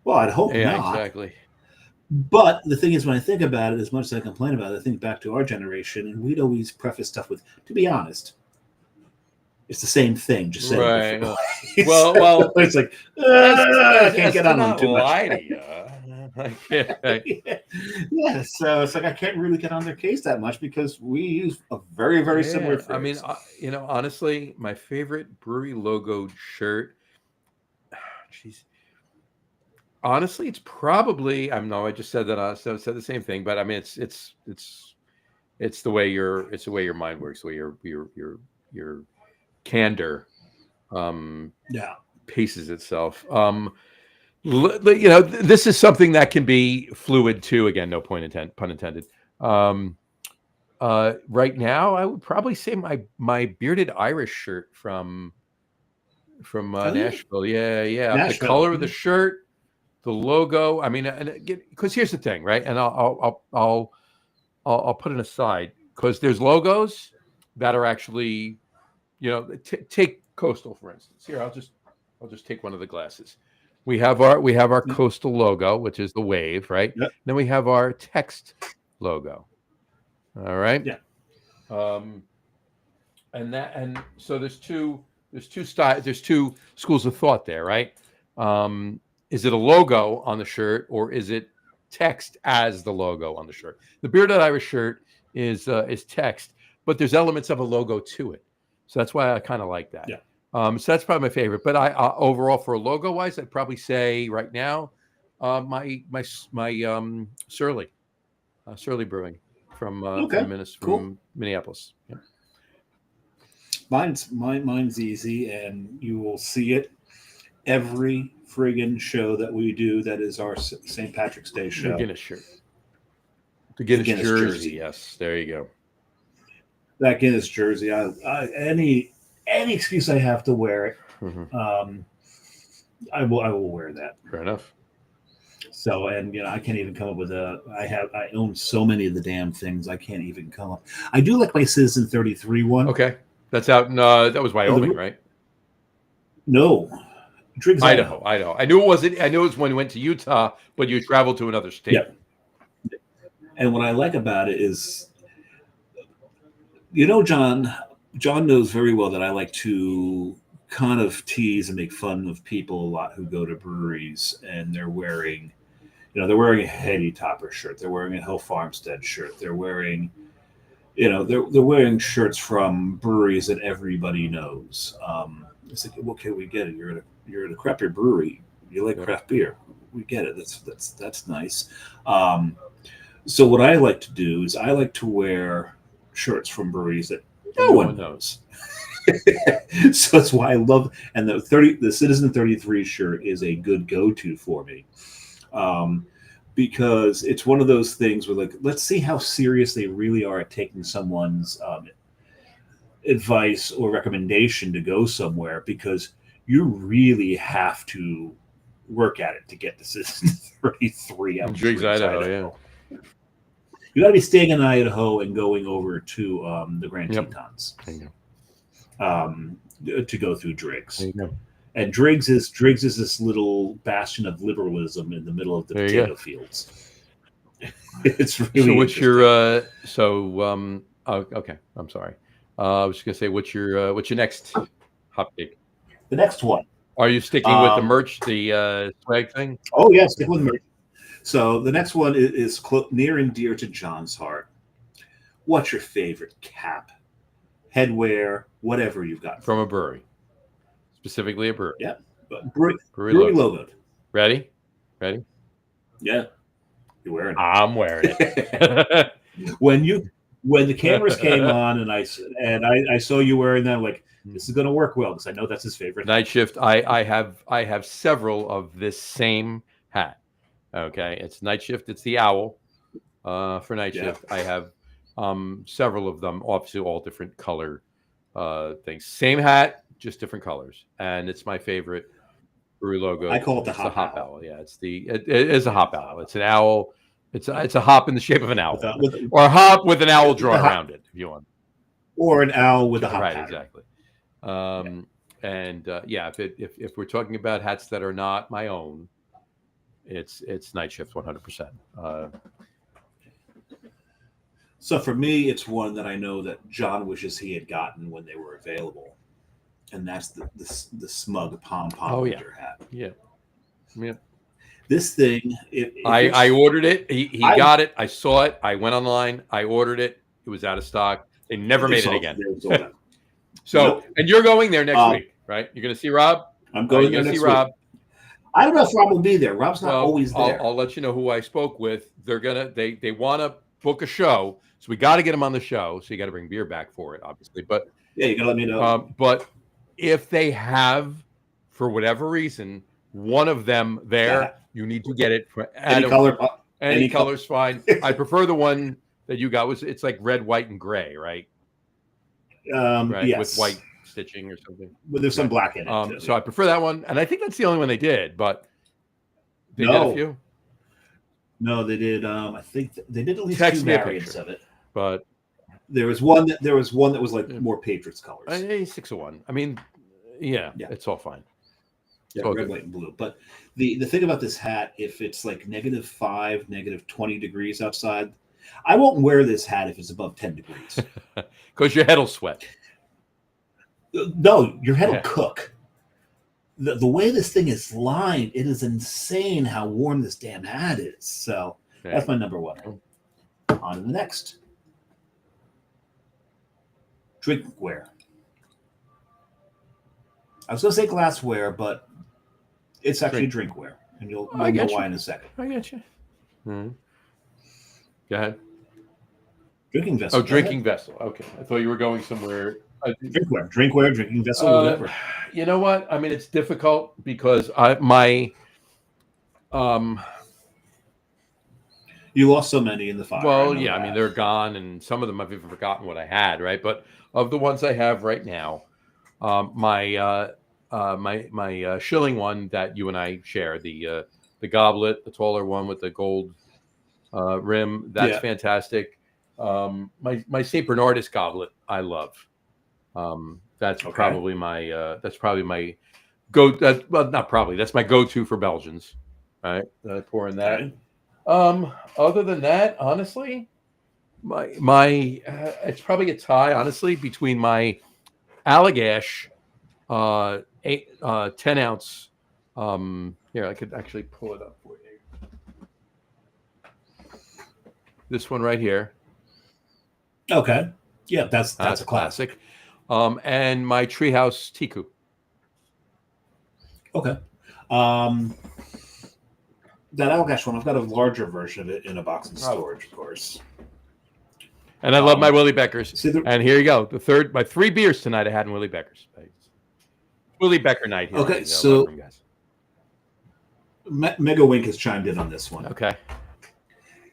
[SPEAKER 2] Well, I'd hope
[SPEAKER 3] Yeah,
[SPEAKER 2] not.
[SPEAKER 3] exactly.
[SPEAKER 2] But the thing is, when I think about it, as much as I complain about it, I think back to our generation, and we'd always preface stuff with, "To be honest, it's the same thing, just said
[SPEAKER 3] Right.
[SPEAKER 2] it different ways."
[SPEAKER 3] Well,
[SPEAKER 2] it's like I can't get on them too much.
[SPEAKER 3] Lie to you.
[SPEAKER 2] Yeah, so it's like I can't really get on their case that much because we use a very, very similar phrase.
[SPEAKER 3] I mean, honestly, my favorite brewery logo shirt. Jeez. Honestly, it's probably. I just said that. I said the same thing, but I mean, it's the way your mind works. The way your candor paces itself. This is something that can be fluid too. Again, no pun intended. Right now, I would probably say my bearded Irish shirt from Nashville. Yeah.
[SPEAKER 2] Nashville.
[SPEAKER 3] The color of the shirt, the logo. I mean, because here's the thing, right? And I'll put it aside because there's logos that are actually, take Coastal for instance. Here, I'll just take one of the glasses. We have our Coastal logo, which is the wave, right?
[SPEAKER 2] Yep.
[SPEAKER 3] Then we have our text logo. All right.
[SPEAKER 2] Yeah.
[SPEAKER 3] And so there's two schools of thought there, right? Is it a logo on the shirt or is it text as the logo on the shirt? The bearded Irish shirt is text, but there's elements of a logo to it. So that's why I kind of like that.
[SPEAKER 2] Yeah.
[SPEAKER 3] So that's probably my favorite. But I overall for logo wise, I'd probably say right now, my Surly Brewing from Minneapolis. Yeah.
[SPEAKER 2] Mine's easy, and you will see it every friggin' show that we do. That is our St. Patrick's Day show.
[SPEAKER 3] The Guinness shirt. The Guinness jersey. Yes, there you go.
[SPEAKER 2] That Guinness jersey. Any excuse I have to wear it, I will wear that.
[SPEAKER 3] Fair enough.
[SPEAKER 2] So, and I can't even come up with I own so many of the damn things. I can't even come up. I do like my Citizen 33 one.
[SPEAKER 3] Okay, that's out in that was Wyoming, right?
[SPEAKER 2] No, Driggs,
[SPEAKER 3] Idaho. I knew it wasn't. I knew it was when you went to Utah, but you traveled to another state.
[SPEAKER 2] Yeah. And what I like about it is, John knows very well that I like to kind of tease and make fun of people a lot who go to breweries and they're wearing a Heady Topper shirt. They're wearing a Hill Farmstead shirt. They're wearing, they're wearing shirts from breweries that everybody knows. It's like, okay, we get it. You're at a craft beer brewery. You like craft beer. We get it. That's nice. So what I like to do is I like to wear shirts from breweries that no one knows. So that's why I love, and the Citizen 33 shirt is a good go-to for me, because it's one of those things where, like, let's see how serious they really are at taking someone's advice or recommendation to go somewhere, because you really have to work at it to get to Citizen 33 out in
[SPEAKER 3] Driggs, Idaho. Yeah.
[SPEAKER 2] You got to be staying in Idaho and going over to the Grand Tetons to go through Driggs.
[SPEAKER 3] There you go.
[SPEAKER 2] And Driggs is this little bastion of liberalism in the middle of the potato fields. It's really.
[SPEAKER 3] So what's your okay, I'm sorry. I was just gonna say, what's your next hot take?
[SPEAKER 2] The next one.
[SPEAKER 3] Are you sticking with the merch, the swag thing?
[SPEAKER 2] Oh yeah, stick with merch. So the next one is near and dear to John's heart. What's your favorite cap, headwear, whatever you've got
[SPEAKER 3] from a brewery, specifically a brewery?
[SPEAKER 2] Yeah, brewery logoed.
[SPEAKER 3] Ready?
[SPEAKER 2] Yeah, you're wearing it.
[SPEAKER 3] I'm wearing it.
[SPEAKER 2] When you when the cameras came on and I saw you wearing them, like, this is going to work well because I know that's his favorite.
[SPEAKER 3] Night Shift. I have several of this same hat. Okay, it's Night Shift. It's the owl for Night Shift. I have several of them, obviously all different color things. Same hat, just different colors, and it's my favorite brewery logo.
[SPEAKER 2] I call it the
[SPEAKER 3] It's
[SPEAKER 2] hop
[SPEAKER 3] owl. Yeah, it is a hop owl. It's an owl. It's a hop in the shape of an owl, or a hop with an owl drawn around it, if you want,
[SPEAKER 2] or an owl with a hop.
[SPEAKER 3] Right, exactly. And yeah, if we're talking about hats that are not my own, it's Night Shift 100%.
[SPEAKER 2] So for me, it's one that I know that John wishes he had gotten when they were available, and that's the smug pom winter hat.
[SPEAKER 3] Yeah.
[SPEAKER 2] This thing,
[SPEAKER 3] I ordered it. He got it. I saw it. I went online. I ordered it. It was out of stock. They never made it again. So, and you're going there next week, right? You're going to see Rob?
[SPEAKER 2] I'm going there next week. Rob? I don't know if Rob will be there. Rob's not always there.
[SPEAKER 3] I'll let you know who I spoke with. They want to book a show, so we got to get him on the show. So you got to bring beer back for it, obviously. But
[SPEAKER 2] yeah, you got to let me know.
[SPEAKER 3] But if they have, for whatever reason, one of them there, you need to get it for
[SPEAKER 2] any color.
[SPEAKER 3] Any color's fine. I prefer the one that you got. It's like red, white, and gray, right? Right,
[SPEAKER 2] yes.
[SPEAKER 3] With white stitching or something.
[SPEAKER 2] But there's some black in it.
[SPEAKER 3] So I prefer that one, and I think that's the only one they did. But they did a few.
[SPEAKER 2] No, they did. I think they did at least
[SPEAKER 3] Text
[SPEAKER 2] two
[SPEAKER 3] me a
[SPEAKER 2] variants
[SPEAKER 3] picture,
[SPEAKER 2] of it.
[SPEAKER 3] But
[SPEAKER 2] there was one that was like more Patriots colors.
[SPEAKER 3] 6 of 1. I mean, yeah, it's all fine.
[SPEAKER 2] Yeah, red, white, and blue. But the thing about this hat, if it's like -5, -20 degrees outside, I won't wear this hat if it's above 10 degrees.
[SPEAKER 3] Because your head will sweat.
[SPEAKER 2] No, your head will cook. The way this thing is lined, it is insane how warm this damn hat is. So that's my number one. On to the next. Drinkware. I was going to say glassware, but it's actually drinkware. And you'll know why in a second.
[SPEAKER 3] I get you. Mm-hmm. Go ahead.
[SPEAKER 2] Drinking vessel.
[SPEAKER 3] Oh, drinking vessel. Okay. I thought you were going somewhere.
[SPEAKER 2] Drinkware, drinking vessel, whatever.
[SPEAKER 3] You know what? I mean, it's difficult because
[SPEAKER 2] you lost so many in the fire.
[SPEAKER 3] Well, yeah. I mean, they're gone, and some of them I've even forgotten what I had, right? But of the ones I have right now, my shilling one that you and I share, the goblet, the taller one with the gold rim, that's fantastic. My St. Bernardus goblet, I love. That's probably my go. That's my go-to for Belgians. Right, I pour in that. Other than that, honestly, my it's probably a tie, honestly, between my Allagash 10-ounce. Here, I could actually pull it up for you. This one right here.
[SPEAKER 2] Okay. Yeah, that's a classic.
[SPEAKER 3] And my Treehouse Tiku.
[SPEAKER 2] Okay. That Allagash one, I've got a larger version of it in a box in storage, of course.
[SPEAKER 3] And I love my Willie Beckers. And here you go. My 3 beers tonight I had in Willie Beckers. Willie Becker night here.
[SPEAKER 2] Okay, so Mega Wink has chimed in on this one.
[SPEAKER 3] Okay.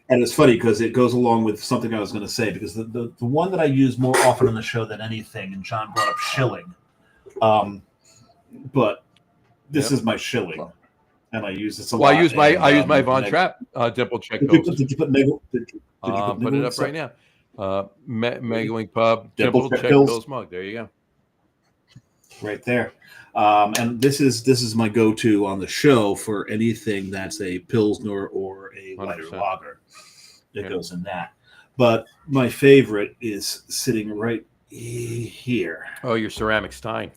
[SPEAKER 2] And it's funny because it goes along with something I was going to say, because the one that I use more often on the show than anything, and John brought up shilling, but this is my shilling, and I use this a lot.
[SPEAKER 3] Well, I use my Von Trapp dimple check.
[SPEAKER 2] Did you put Mega?
[SPEAKER 3] Put it up right now. Mega Wing Pub
[SPEAKER 2] dimple
[SPEAKER 3] check
[SPEAKER 2] pills.
[SPEAKER 3] Bill's mug. There you go.
[SPEAKER 2] Right there. And this is my go-to on the show for anything that's a Pilsner or a lighter
[SPEAKER 3] 100%.
[SPEAKER 2] lager. It goes in that. But my favorite is sitting right here.
[SPEAKER 3] Oh, your ceramic Stein.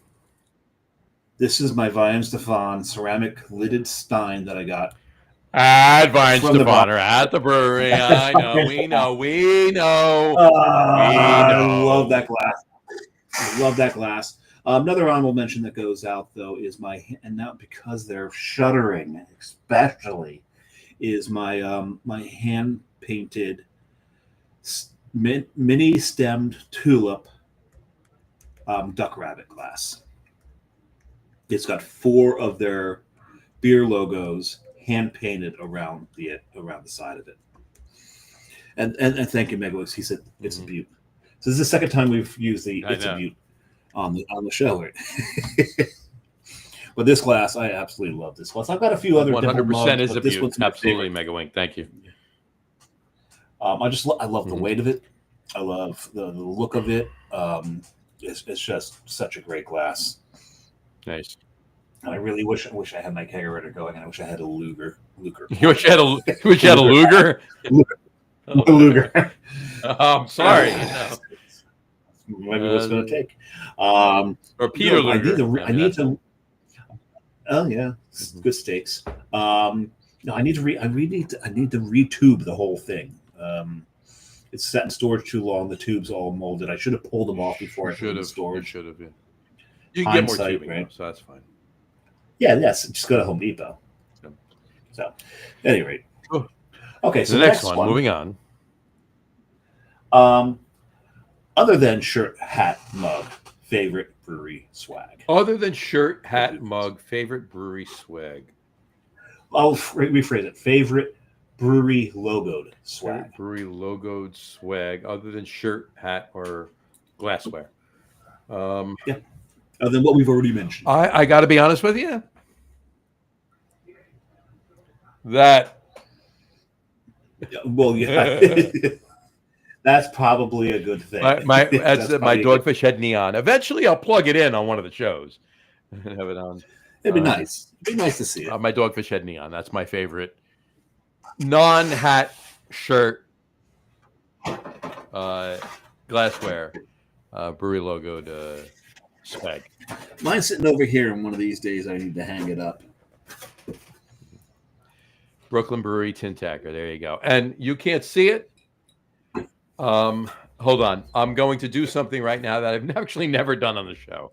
[SPEAKER 2] This is my Weihenstephan ceramic lidded Stein that I got.
[SPEAKER 3] At Weihenstephan or at the brewery. I know. We know.
[SPEAKER 2] I love that glass. Another honorable mention that goes out, though, is and now because they're shuttering, especially, is my my hand painted mini stemmed tulip duck rabbit glass. It's got 4 of their beer logos hand painted around the side of it. And thank you, Megalix. He said it's a beaut. So this is the second time we've used the it's a beaut on the show. Right? But this glass, I absolutely love this glass. I've got a few other
[SPEAKER 3] 100% is
[SPEAKER 2] but
[SPEAKER 3] a
[SPEAKER 2] this
[SPEAKER 3] beaut.
[SPEAKER 2] one's my
[SPEAKER 3] Absolutely,
[SPEAKER 2] favorite.
[SPEAKER 3] Mega Wing. Thank you.
[SPEAKER 2] I love the weight of it. I love the look of it. It's just such a great glass.
[SPEAKER 3] Nice.
[SPEAKER 2] And I really wish I had my kegerator going, and I wish I had a Luger.
[SPEAKER 3] You wish you had a Luger?
[SPEAKER 2] Luger.
[SPEAKER 3] I'm sorry.
[SPEAKER 2] Maybe what's going to take.
[SPEAKER 3] Or Peter Luger.
[SPEAKER 2] I need to. Oh yeah, good steaks. No, I need to retube the whole thing. It's sat in storage too long. The tube's all molded. I should have pulled them off before I put them in storage.
[SPEAKER 3] Should have. Yeah. You can get more tubing, right? So that's fine.
[SPEAKER 2] Yeah, yes. Just go to Home Depot. So, at any rate. Okay, so
[SPEAKER 3] the next one. Moving on.
[SPEAKER 2] Other than shirt, hat, mug, favorite brewery swag.
[SPEAKER 3] Other than shirt, hat, mug, favorite brewery swag.
[SPEAKER 2] I'll rephrase it. Favorite brewery logoed swag.
[SPEAKER 3] Brewery logoed swag, other than shirt, hat, or glassware.
[SPEAKER 2] Yeah. Other than what we've already mentioned.
[SPEAKER 3] I got to be honest with you. That.
[SPEAKER 2] Well, yeah. That's probably a good thing.
[SPEAKER 3] My Dogfish Head neon. Eventually, I'll plug it in on one of the shows and have it on.
[SPEAKER 2] It'd be nice. It'd be nice to see it.
[SPEAKER 3] My Dogfish Head neon. That's my favorite non-hat shirt glassware brewery logoed swag.
[SPEAKER 2] Mine's sitting over here, and one of these days I need to hang it up.
[SPEAKER 3] Brooklyn Brewery Tin Tacker. There you go. And you can't see it. Hold on. I'm going to do something right now that I've actually never done on the show.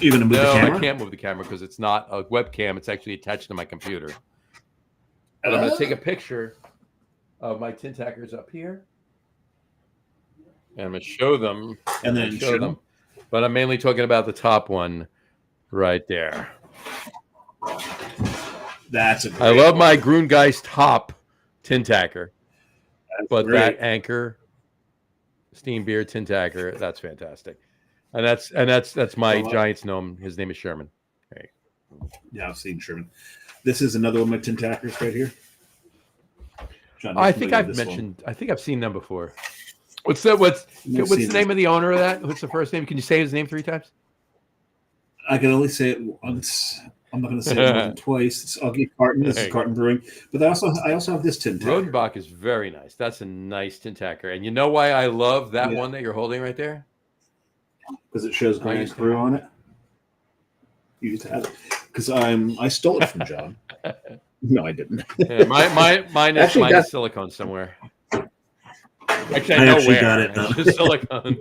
[SPEAKER 2] You're going to move the camera?
[SPEAKER 3] I can't move the camera because it's not a webcam. It's actually attached to my computer. But I'm going to take a picture of my tin tackers up here. And I'm going to show them.
[SPEAKER 2] And then show them.
[SPEAKER 3] But I'm mainly talking about the top one right there.
[SPEAKER 2] That's a great
[SPEAKER 3] I love
[SPEAKER 2] one.
[SPEAKER 3] my Grungeist top tin tacker. But
[SPEAKER 2] great.
[SPEAKER 3] that Anchor steam beer tin tacker, that's fantastic. And that's my Giants gnome. His name is Sherman. Okay.
[SPEAKER 2] Yeah, I've seen Sherman. This is another one of my tin tackers right here. John,
[SPEAKER 3] I think I've mentioned. I think I've seen them before. What's the name of the owner of that? What's the first name? Can you say his name 3 times?
[SPEAKER 2] I can only say it once. I'm not going to say it more than twice. It's Augie Carton. This is Carton Brewing. But I also have this tin tacker.
[SPEAKER 3] Rodenbach is very nice. That's a nice tin tacker. And you know why I love that one that you're holding right there?
[SPEAKER 2] Because it shows Grant's Brew on it. You used to have it. Because I stole it from John. No, I didn't.
[SPEAKER 3] Yeah, mine is silicone somewhere. Actually, I know where.
[SPEAKER 2] Got it.
[SPEAKER 3] It's just silicone.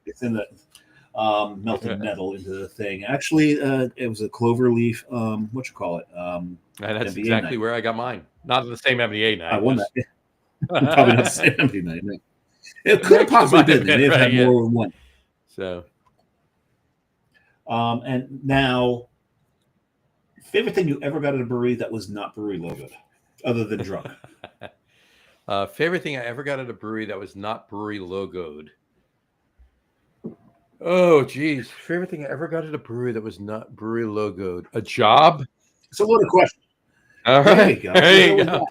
[SPEAKER 2] It's in the melted metal into the thing. Actually, it was a clover leaf. What you call it?
[SPEAKER 3] And that's
[SPEAKER 2] NBA
[SPEAKER 3] exactly
[SPEAKER 2] night.
[SPEAKER 3] where I got mine. Not the same NBA night.
[SPEAKER 2] I won that. Probably not the same NBA night. No. It could have possibly been. They may have had more than one.
[SPEAKER 3] So,
[SPEAKER 2] and now, favorite thing you ever got at a brewery that was not brewery logoed, other than drunk.
[SPEAKER 3] Favorite thing I ever got at a brewery that was not brewery logoed. Oh, geez. Favorite thing I ever got at a brewery that was not brewery logoed. A job?
[SPEAKER 2] It's a loaded question.
[SPEAKER 3] All right.
[SPEAKER 2] There you go.
[SPEAKER 3] There you go.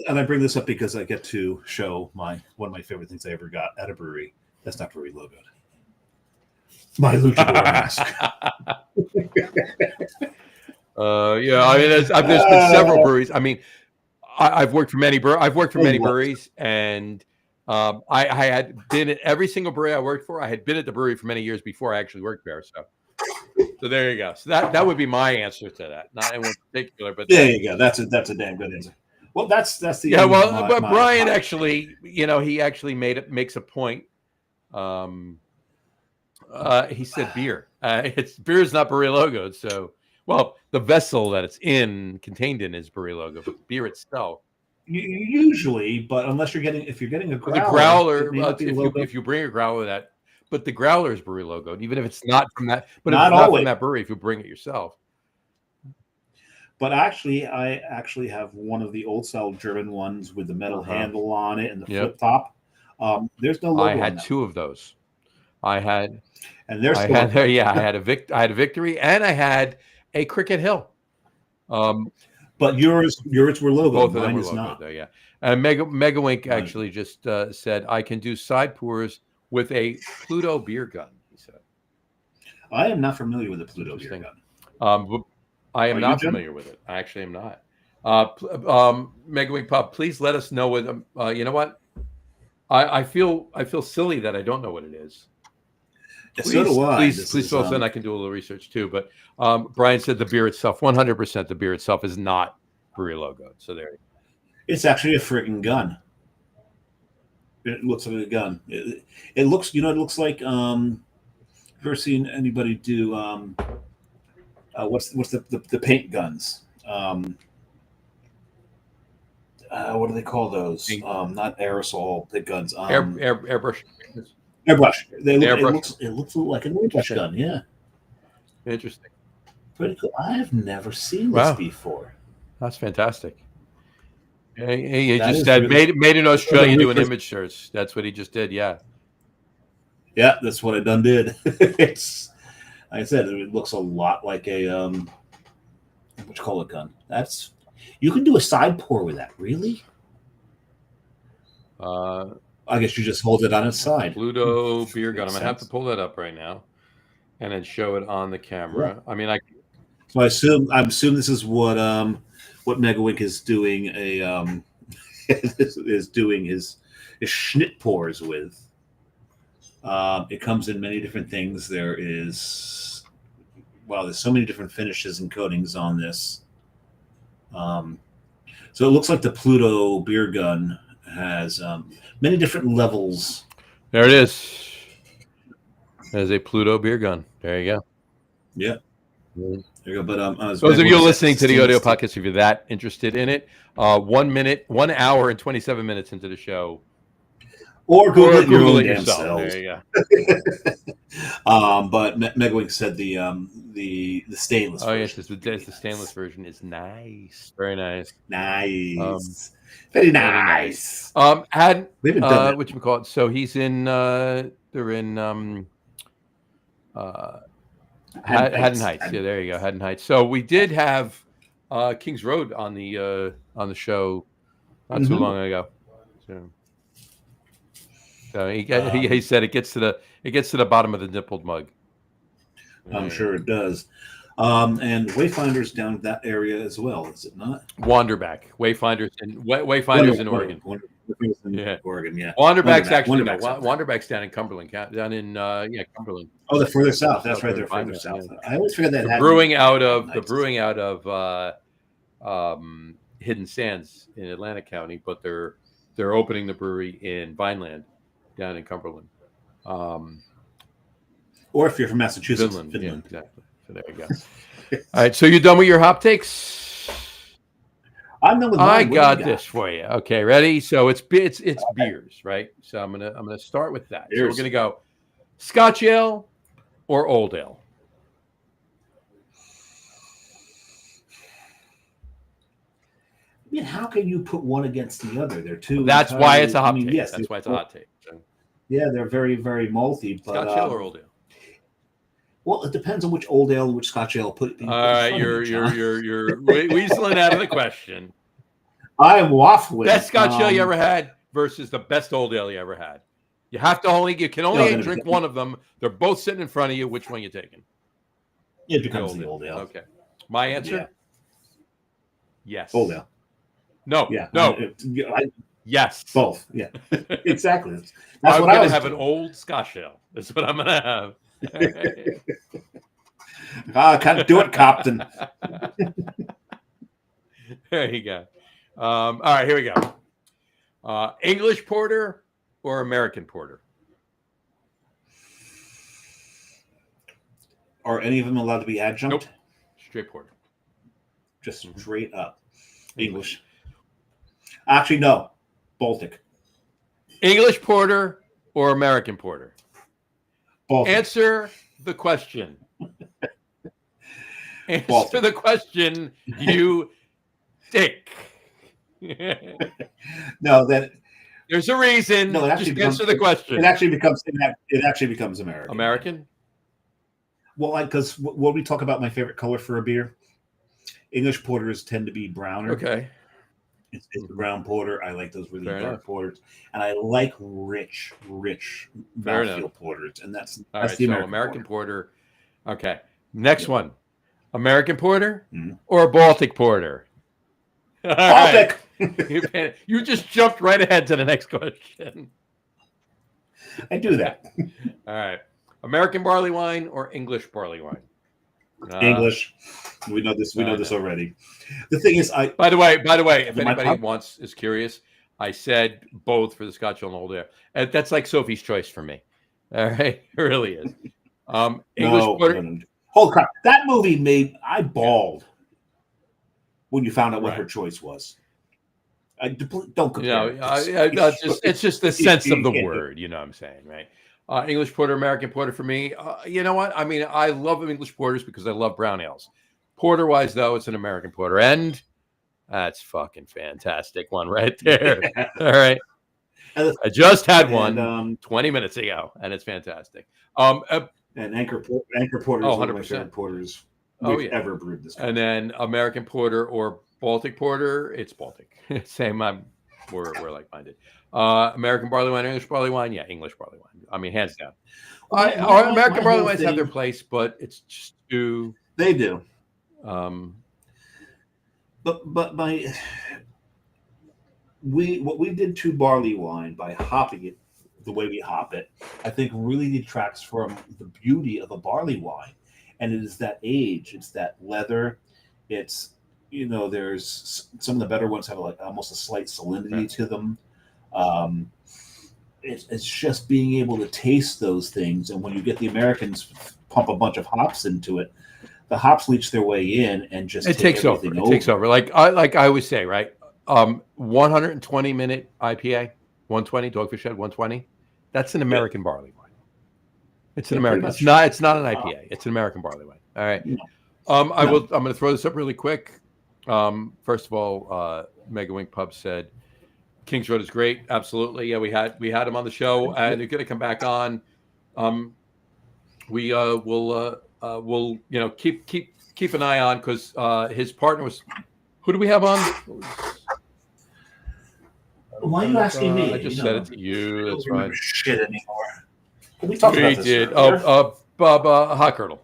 [SPEAKER 2] And I bring this up because I get to show one of my favorite things I ever got at a brewery that's not brewery logoed. My luchador mask.
[SPEAKER 3] Yeah, I mean, there's been several breweries. I mean, I've worked for many breweries, and I had been at every single brewery I worked for. I had been at the brewery for many years before I actually worked there. So there you go. So that would be my answer to that. Not in particular, but
[SPEAKER 2] there you go. That's a damn good answer. Well, that's the
[SPEAKER 3] but Brian actually, he actually makes a point. He said beer. Beer is not brewery logoed. So, well, the vessel that it's contained in is brewery logo, but beer itself
[SPEAKER 2] Usually, but unless if you're getting a growler,
[SPEAKER 3] The growler,
[SPEAKER 2] it may not be logo.
[SPEAKER 3] if you bring a growler that, but the growler is brewery logoed, even if it's not from that. But if
[SPEAKER 2] Not
[SPEAKER 3] it's not from
[SPEAKER 2] always.
[SPEAKER 3] that brewery, if you bring it yourself.
[SPEAKER 2] But actually, I actually have one of the old style German ones with the metal handle on it and the flip top. There's no logo.
[SPEAKER 3] I had two of those. I had
[SPEAKER 2] and there's
[SPEAKER 3] I had a Victory, and I had a Cricket Hill.
[SPEAKER 2] But yours were logoed.
[SPEAKER 3] Both of them
[SPEAKER 2] Mine
[SPEAKER 3] were
[SPEAKER 2] is
[SPEAKER 3] logoed,
[SPEAKER 2] not.
[SPEAKER 3] though, yeah. And Mega Wink actually just said, I can do side pours with a Pluto beer gun, he said.
[SPEAKER 2] I am not familiar with the Pluto beer
[SPEAKER 3] gun. I am not familiar with it. I actually am not. Mega Wink Pub, please let us know what, you know what? I feel silly that I don't know what it is. Please,
[SPEAKER 2] so do I.
[SPEAKER 3] Please fill us in. I can do a little research too. But Brian said the beer itself, 100%, the beer itself is not brewery logo. So there.
[SPEAKER 2] It's actually a freaking gun. It looks like a gun. It looks, it looks like. Have you ever seen anybody do? What's the paint guns? What do they call those? Not aerosol paint guns.
[SPEAKER 3] Airbrush.
[SPEAKER 2] Airbrush. It looks like an airbrush gun. Yeah.
[SPEAKER 3] Interesting.
[SPEAKER 2] Pretty cool. I have never seen this before.
[SPEAKER 3] That's fantastic. He just said really, made in Australia doing image search. That's what he just did. Yeah.
[SPEAKER 2] Yeah, that's what I done did. It's like I said, it looks a lot like a what you call a gun. You can do a side pour with that. Really? I guess you just hold it on its side.
[SPEAKER 3] Pluto beer gun. I'm gonna have to pull that up right now, and then show it on the camera. Yeah. I mean,
[SPEAKER 2] So I assume this is what Megawink is doing is doing his schnit pours with. It comes in many different things. There's so many different finishes and coatings on this. So it looks like the Pluto beer gun has many different levels.
[SPEAKER 3] There it is. There's a Pluto beer gun. There you go.
[SPEAKER 2] Yeah. There you go. But
[SPEAKER 3] those of you listening to the audio podcast, if you're that interested in it, 1 hour and 27 minutes into the show,
[SPEAKER 2] or Google it yourself.
[SPEAKER 3] There you go.
[SPEAKER 2] But Megawink said the stainless.
[SPEAKER 3] Oh yes, the stainless version is nice. Very nice.
[SPEAKER 2] Nice. Very nice.
[SPEAKER 3] What you call it? So he's in. They're in. Haddon Heights. Yeah, there you go. Haddon Heights. So we did have Kings Road on the show not too long ago. So he said it gets to the bottom of the nippled mug.
[SPEAKER 2] I'm sure it does. And Wayfinder's down that area as well, is it not?
[SPEAKER 3] Wanderback. Wayfinder's in Oregon.
[SPEAKER 2] Oregon, yeah.
[SPEAKER 3] Wanderback's actually Wanderback's down in Cumberland, down in Cumberland.
[SPEAKER 2] Oh, they're further south. That's right, they're further south. Yeah. I always forget that.
[SPEAKER 3] The brewing out of Hidden Sands in Atlantic County, but they're opening the brewery in Vineland, down in Cumberland.
[SPEAKER 2] Or if you're from Massachusetts, Finland.
[SPEAKER 3] Yeah, exactly. So there you go. All right, so you're done with your hop takes?
[SPEAKER 2] I'm done with mine.
[SPEAKER 3] I got this for you. Okay, ready? So it's beers, right? So I'm gonna start with that. Beers. So we're gonna go Scotch ale or Old ale.
[SPEAKER 2] I mean, how can you put one against the other? They're two.
[SPEAKER 3] That's why it's a hot take. Yes, that's why it's a hot take. So.
[SPEAKER 2] Yeah, they're very, very malty. But,
[SPEAKER 3] Scotch ale or Old ale?
[SPEAKER 2] Well, it depends on which Old ale and which Scotch ale put.
[SPEAKER 3] All right, you're weaseling out of the question.
[SPEAKER 2] I am waffling.
[SPEAKER 3] Best Scotch ale you ever had versus the best Old ale you ever had. You can only drink one of them. They're both sitting in front of you. Which one you taking?
[SPEAKER 2] It becomes the Old ale.
[SPEAKER 3] Okay. My answer? Yes.
[SPEAKER 2] Old ale.
[SPEAKER 3] No.
[SPEAKER 2] Yeah.
[SPEAKER 3] No. Yes.
[SPEAKER 2] Both. Yeah. Exactly. That's
[SPEAKER 3] I'm
[SPEAKER 2] what I
[SPEAKER 3] was going to have an old Scotch ale. That's what I'm going to have.
[SPEAKER 2] Can't do it, Captain.
[SPEAKER 3] There you go. All right, here we go. English porter or American porter?
[SPEAKER 2] Are any of them allowed to be adjunct?
[SPEAKER 3] Nope. Straight porter.
[SPEAKER 2] Just straight up English. Actually, no. Baltic.
[SPEAKER 3] English porter or American porter?
[SPEAKER 2] Baltic.
[SPEAKER 3] Answer the question. Answer
[SPEAKER 2] Baltic.
[SPEAKER 3] the question, you dick.
[SPEAKER 2] No, that
[SPEAKER 3] There's a reason.
[SPEAKER 2] no. It actually
[SPEAKER 3] Just
[SPEAKER 2] becomes,
[SPEAKER 3] answer the question.
[SPEAKER 2] It actually becomes American.
[SPEAKER 3] American?
[SPEAKER 2] Well, because when we talk about my favorite color for a beer, English porters tend to be browner.
[SPEAKER 3] Okay.
[SPEAKER 2] It's the brown porter. I like those really
[SPEAKER 3] Fair
[SPEAKER 2] dark
[SPEAKER 3] enough.
[SPEAKER 2] porters, and I like rich
[SPEAKER 3] Fair
[SPEAKER 2] mouthfeel
[SPEAKER 3] enough.
[SPEAKER 2] porters, and that's
[SPEAKER 3] All right,
[SPEAKER 2] the
[SPEAKER 3] so
[SPEAKER 2] American
[SPEAKER 3] porter. Okay. Next one. American porter
[SPEAKER 2] Mhm.
[SPEAKER 3] or Baltic porter? All
[SPEAKER 2] Baltic.
[SPEAKER 3] right. You just jumped right ahead to the next question.
[SPEAKER 2] I do that.
[SPEAKER 3] All right. American barley wine or English barley wine?
[SPEAKER 2] English. We know this. We know this
[SPEAKER 3] no.
[SPEAKER 2] already. The thing is,
[SPEAKER 3] By the way, if
[SPEAKER 2] My
[SPEAKER 3] anybody
[SPEAKER 2] pub-
[SPEAKER 3] is curious, I said both for the Scotch and Old Ale. And that's like Sophie's choice for me. All right, it really is. English porter.
[SPEAKER 2] no. Holy crap! That movie I bawled when you found out what
[SPEAKER 3] Right.
[SPEAKER 2] her choice was. Don't compare.
[SPEAKER 3] You know, it's just the sense of the word. You know what I'm saying, right? English porter, American porter for me. You know what? I mean, I love English porters because I love brown ales. Porter wise, though, it's an American porter, and that's fucking fantastic one right there. All right, I just had one 20 minutes ago, and it's fantastic.
[SPEAKER 2] And Anchor Porter is one of my favorite porters we've ever brewed this country.
[SPEAKER 3] And then American porter or Baltic porter, it's Baltic. Same. We're like-minded. American barley wine, English barley wine, yeah, English barley wine. I mean, hands down. American barley wines have their place, but it's just too.
[SPEAKER 2] They do. But what we did to barley wine by hopping it the way we hop it, I think really detracts from the beauty of a barley wine. And it is that age, it's that leather, it's there's some of the better ones have like almost a slight salinity to them. It's just being able to taste those things, and when you get the Americans pump a bunch of hops into it, the hops leach their way in and just
[SPEAKER 3] takes over. It takes over. Like I always say, right? 120-minute IPA, 120 Dogfish Head, 120. That's an American barley wine. It's an American. It's not an IPA. It's an American barley wine. All right. I'm going to throw this up really quick. First of all, Mega Wing Pub said Kings Road is great. Absolutely. Yeah, we had him on the show, and they're going to come back on. We'll keep an eye on, because his partner was, who do we have on?
[SPEAKER 2] Why are you asking me?
[SPEAKER 3] I just said it to you. That's fine.
[SPEAKER 2] Shit anymore. We talked about this
[SPEAKER 3] did.
[SPEAKER 2] earlier.
[SPEAKER 3] Bob Hot Girdle.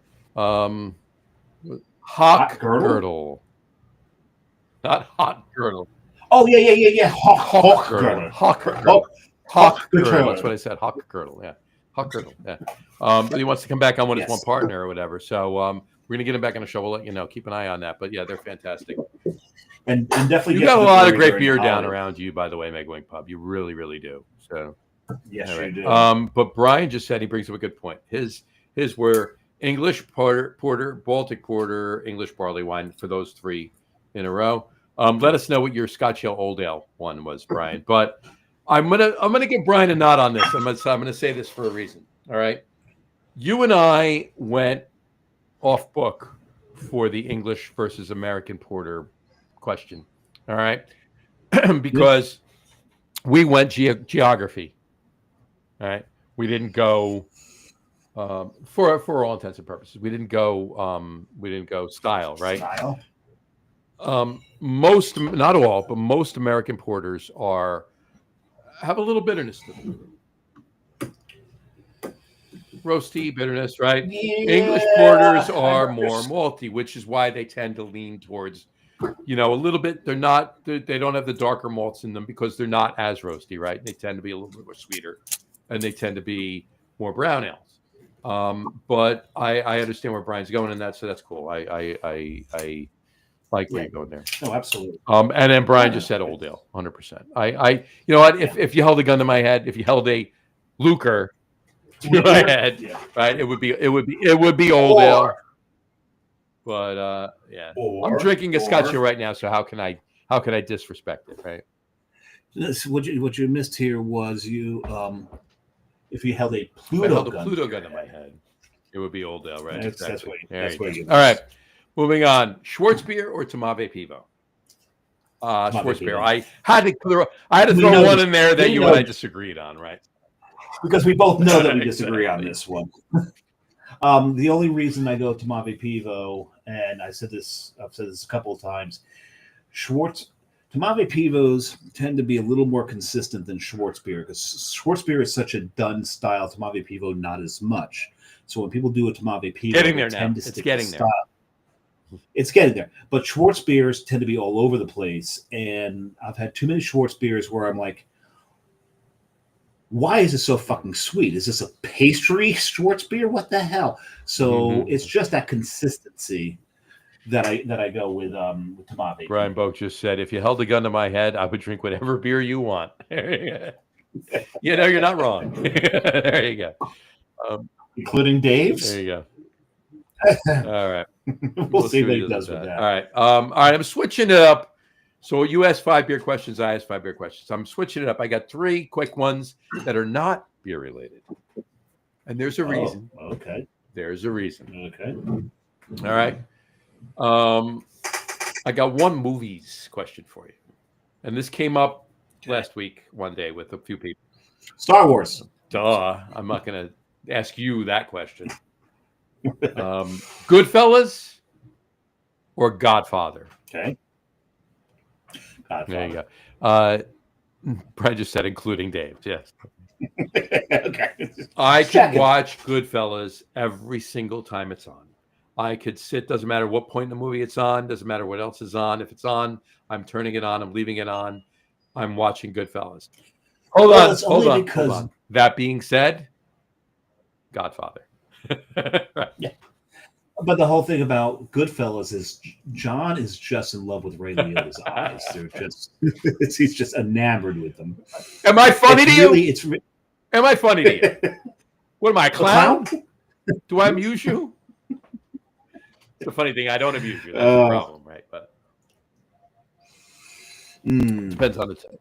[SPEAKER 3] Hot Girdle. Not Hot Girdle.
[SPEAKER 2] Oh yeah. Hawk Girdle.
[SPEAKER 3] Hawk Girdle. Hawk Girdle. That's what I said. Hawk Girdle. Yeah. Hawk Girdle. Yeah. But he wants to come back on when it's one partner or whatever. So we're gonna get him back on the show. We'll let you know. Keep an eye on that. But yeah, they're fantastic.
[SPEAKER 2] And definitely,
[SPEAKER 3] you got a lot of great beer down around you, by the way, Meg Wing Pub. You really, really do. So
[SPEAKER 2] yes, you do.
[SPEAKER 3] But Brian just said, he brings up a good point. His were English porter, Baltic porter, English barley wine for those three in a row. Let us know what your Scotch Ale Old Ale one was, Brian. But I'm gonna give Brian a nod on this. I'm gonna say this for a reason. All right, you and I went off book for the English versus American porter question. All right, because we went geography. All right, we didn't go for all intents and purposes. We didn't go style, right?
[SPEAKER 2] Style.
[SPEAKER 3] Most, not all, but most American porters have a little bitterness to them. Roasty bitterness, right?
[SPEAKER 2] Yeah,
[SPEAKER 3] English porters are more malty, which is why they tend to lean towards, a little bit. They don't have the darker malts in them because they're not as roasty, right? They tend to be a little bit more sweeter, and they tend to be more brown ales. But I understand where Brian's going in that, so that's cool. I like where you're going there.
[SPEAKER 2] No, absolutely.
[SPEAKER 3] And then Brian just said Old Ale, 100%. You know what? If you held a gun to my head, if you held a Luker to my head, right, it would be Old Ale. But yeah, I'm drinking a Scotch Ale right now, so how can I disrespect it, right?
[SPEAKER 2] What you missed here was you if you held a
[SPEAKER 3] If I
[SPEAKER 2] Pluto
[SPEAKER 3] held a
[SPEAKER 2] gun,
[SPEAKER 3] Pluto
[SPEAKER 2] to your
[SPEAKER 3] gun to my head, it would be Old Ale, right?
[SPEAKER 2] That's
[SPEAKER 3] Exactly.
[SPEAKER 2] what
[SPEAKER 3] There
[SPEAKER 2] that's
[SPEAKER 3] you
[SPEAKER 2] what
[SPEAKER 3] go.
[SPEAKER 2] you
[SPEAKER 3] All right,
[SPEAKER 2] missed.
[SPEAKER 3] moving on. Schwarzbier or Tomave Pivo? Schwarzbier.
[SPEAKER 2] Pivo.
[SPEAKER 3] I had to throw
[SPEAKER 2] We know
[SPEAKER 3] one
[SPEAKER 2] this.
[SPEAKER 3] in there that
[SPEAKER 2] We
[SPEAKER 3] you
[SPEAKER 2] know
[SPEAKER 3] and I
[SPEAKER 2] this.
[SPEAKER 3] disagreed on, right?
[SPEAKER 2] Because we both know that we disagree on
[SPEAKER 3] Exactly.
[SPEAKER 2] this one. The only reason I go to Tomave Pivo, and I've said this a couple of times, Tomave Pivos tend to be a little more consistent than Schwarzbier because Schwarzbier is such a done style. Tomave Pivo not as much. So when people do a Tomave Pivo,
[SPEAKER 3] Getting
[SPEAKER 2] they
[SPEAKER 3] there now.
[SPEAKER 2] tend to
[SPEAKER 3] It's
[SPEAKER 2] stick
[SPEAKER 3] getting
[SPEAKER 2] to
[SPEAKER 3] there.
[SPEAKER 2] style. It's getting there, but Schwarzbiers tend to be all over the place, and I've had too many Schwarzbiers where I'm like, why is it so fucking sweet? Is this a pastry Schwarzbier? What the hell? So it's just that consistency that I go with Tomave.
[SPEAKER 3] Brian Boak just said, if you held a gun to my head, I would drink whatever beer you want. You know, you're not wrong. There you go.
[SPEAKER 2] Including Dave's.
[SPEAKER 3] There you go. All right.
[SPEAKER 2] We'll see
[SPEAKER 3] what
[SPEAKER 2] what
[SPEAKER 3] he
[SPEAKER 2] he does with
[SPEAKER 3] All
[SPEAKER 2] that.
[SPEAKER 3] right. All right. I'm switching it up. So you asked 5 beer questions. I asked 5 beer questions. I'm switching it up. I got 3 quick ones that are not beer related. And there's a reason.
[SPEAKER 2] Okay.
[SPEAKER 3] There's a reason.
[SPEAKER 2] Okay.
[SPEAKER 3] All right. I got 1 movies question for you. And this came up last week, one day with a few people.
[SPEAKER 2] Star Wars.
[SPEAKER 3] Duh. I'm not going to ask you that question. Goodfellas or Godfather?
[SPEAKER 2] Okay. Godfather.
[SPEAKER 3] There you go. Brian just said including Dave. Yes.
[SPEAKER 2] Okay.
[SPEAKER 3] I can watch Goodfellas every single time it's on. I could sit, doesn't matter what point in the movie it's on, doesn't matter what else is on. If it's on, I'm turning it on, I'm leaving it on. I'm watching Goodfellas. Hold on. That being said, Godfather. Right.
[SPEAKER 2] Yeah. But the whole thing about Goodfellas is John is just in love with Ray Liotta's eyes. They're just he's just enamored with them.
[SPEAKER 3] Am I funny to you? Am I funny to you? What am I, a clown? Do I amuse you? It's a funny thing. I don't amuse you. That's the problem, right? But depends on the time.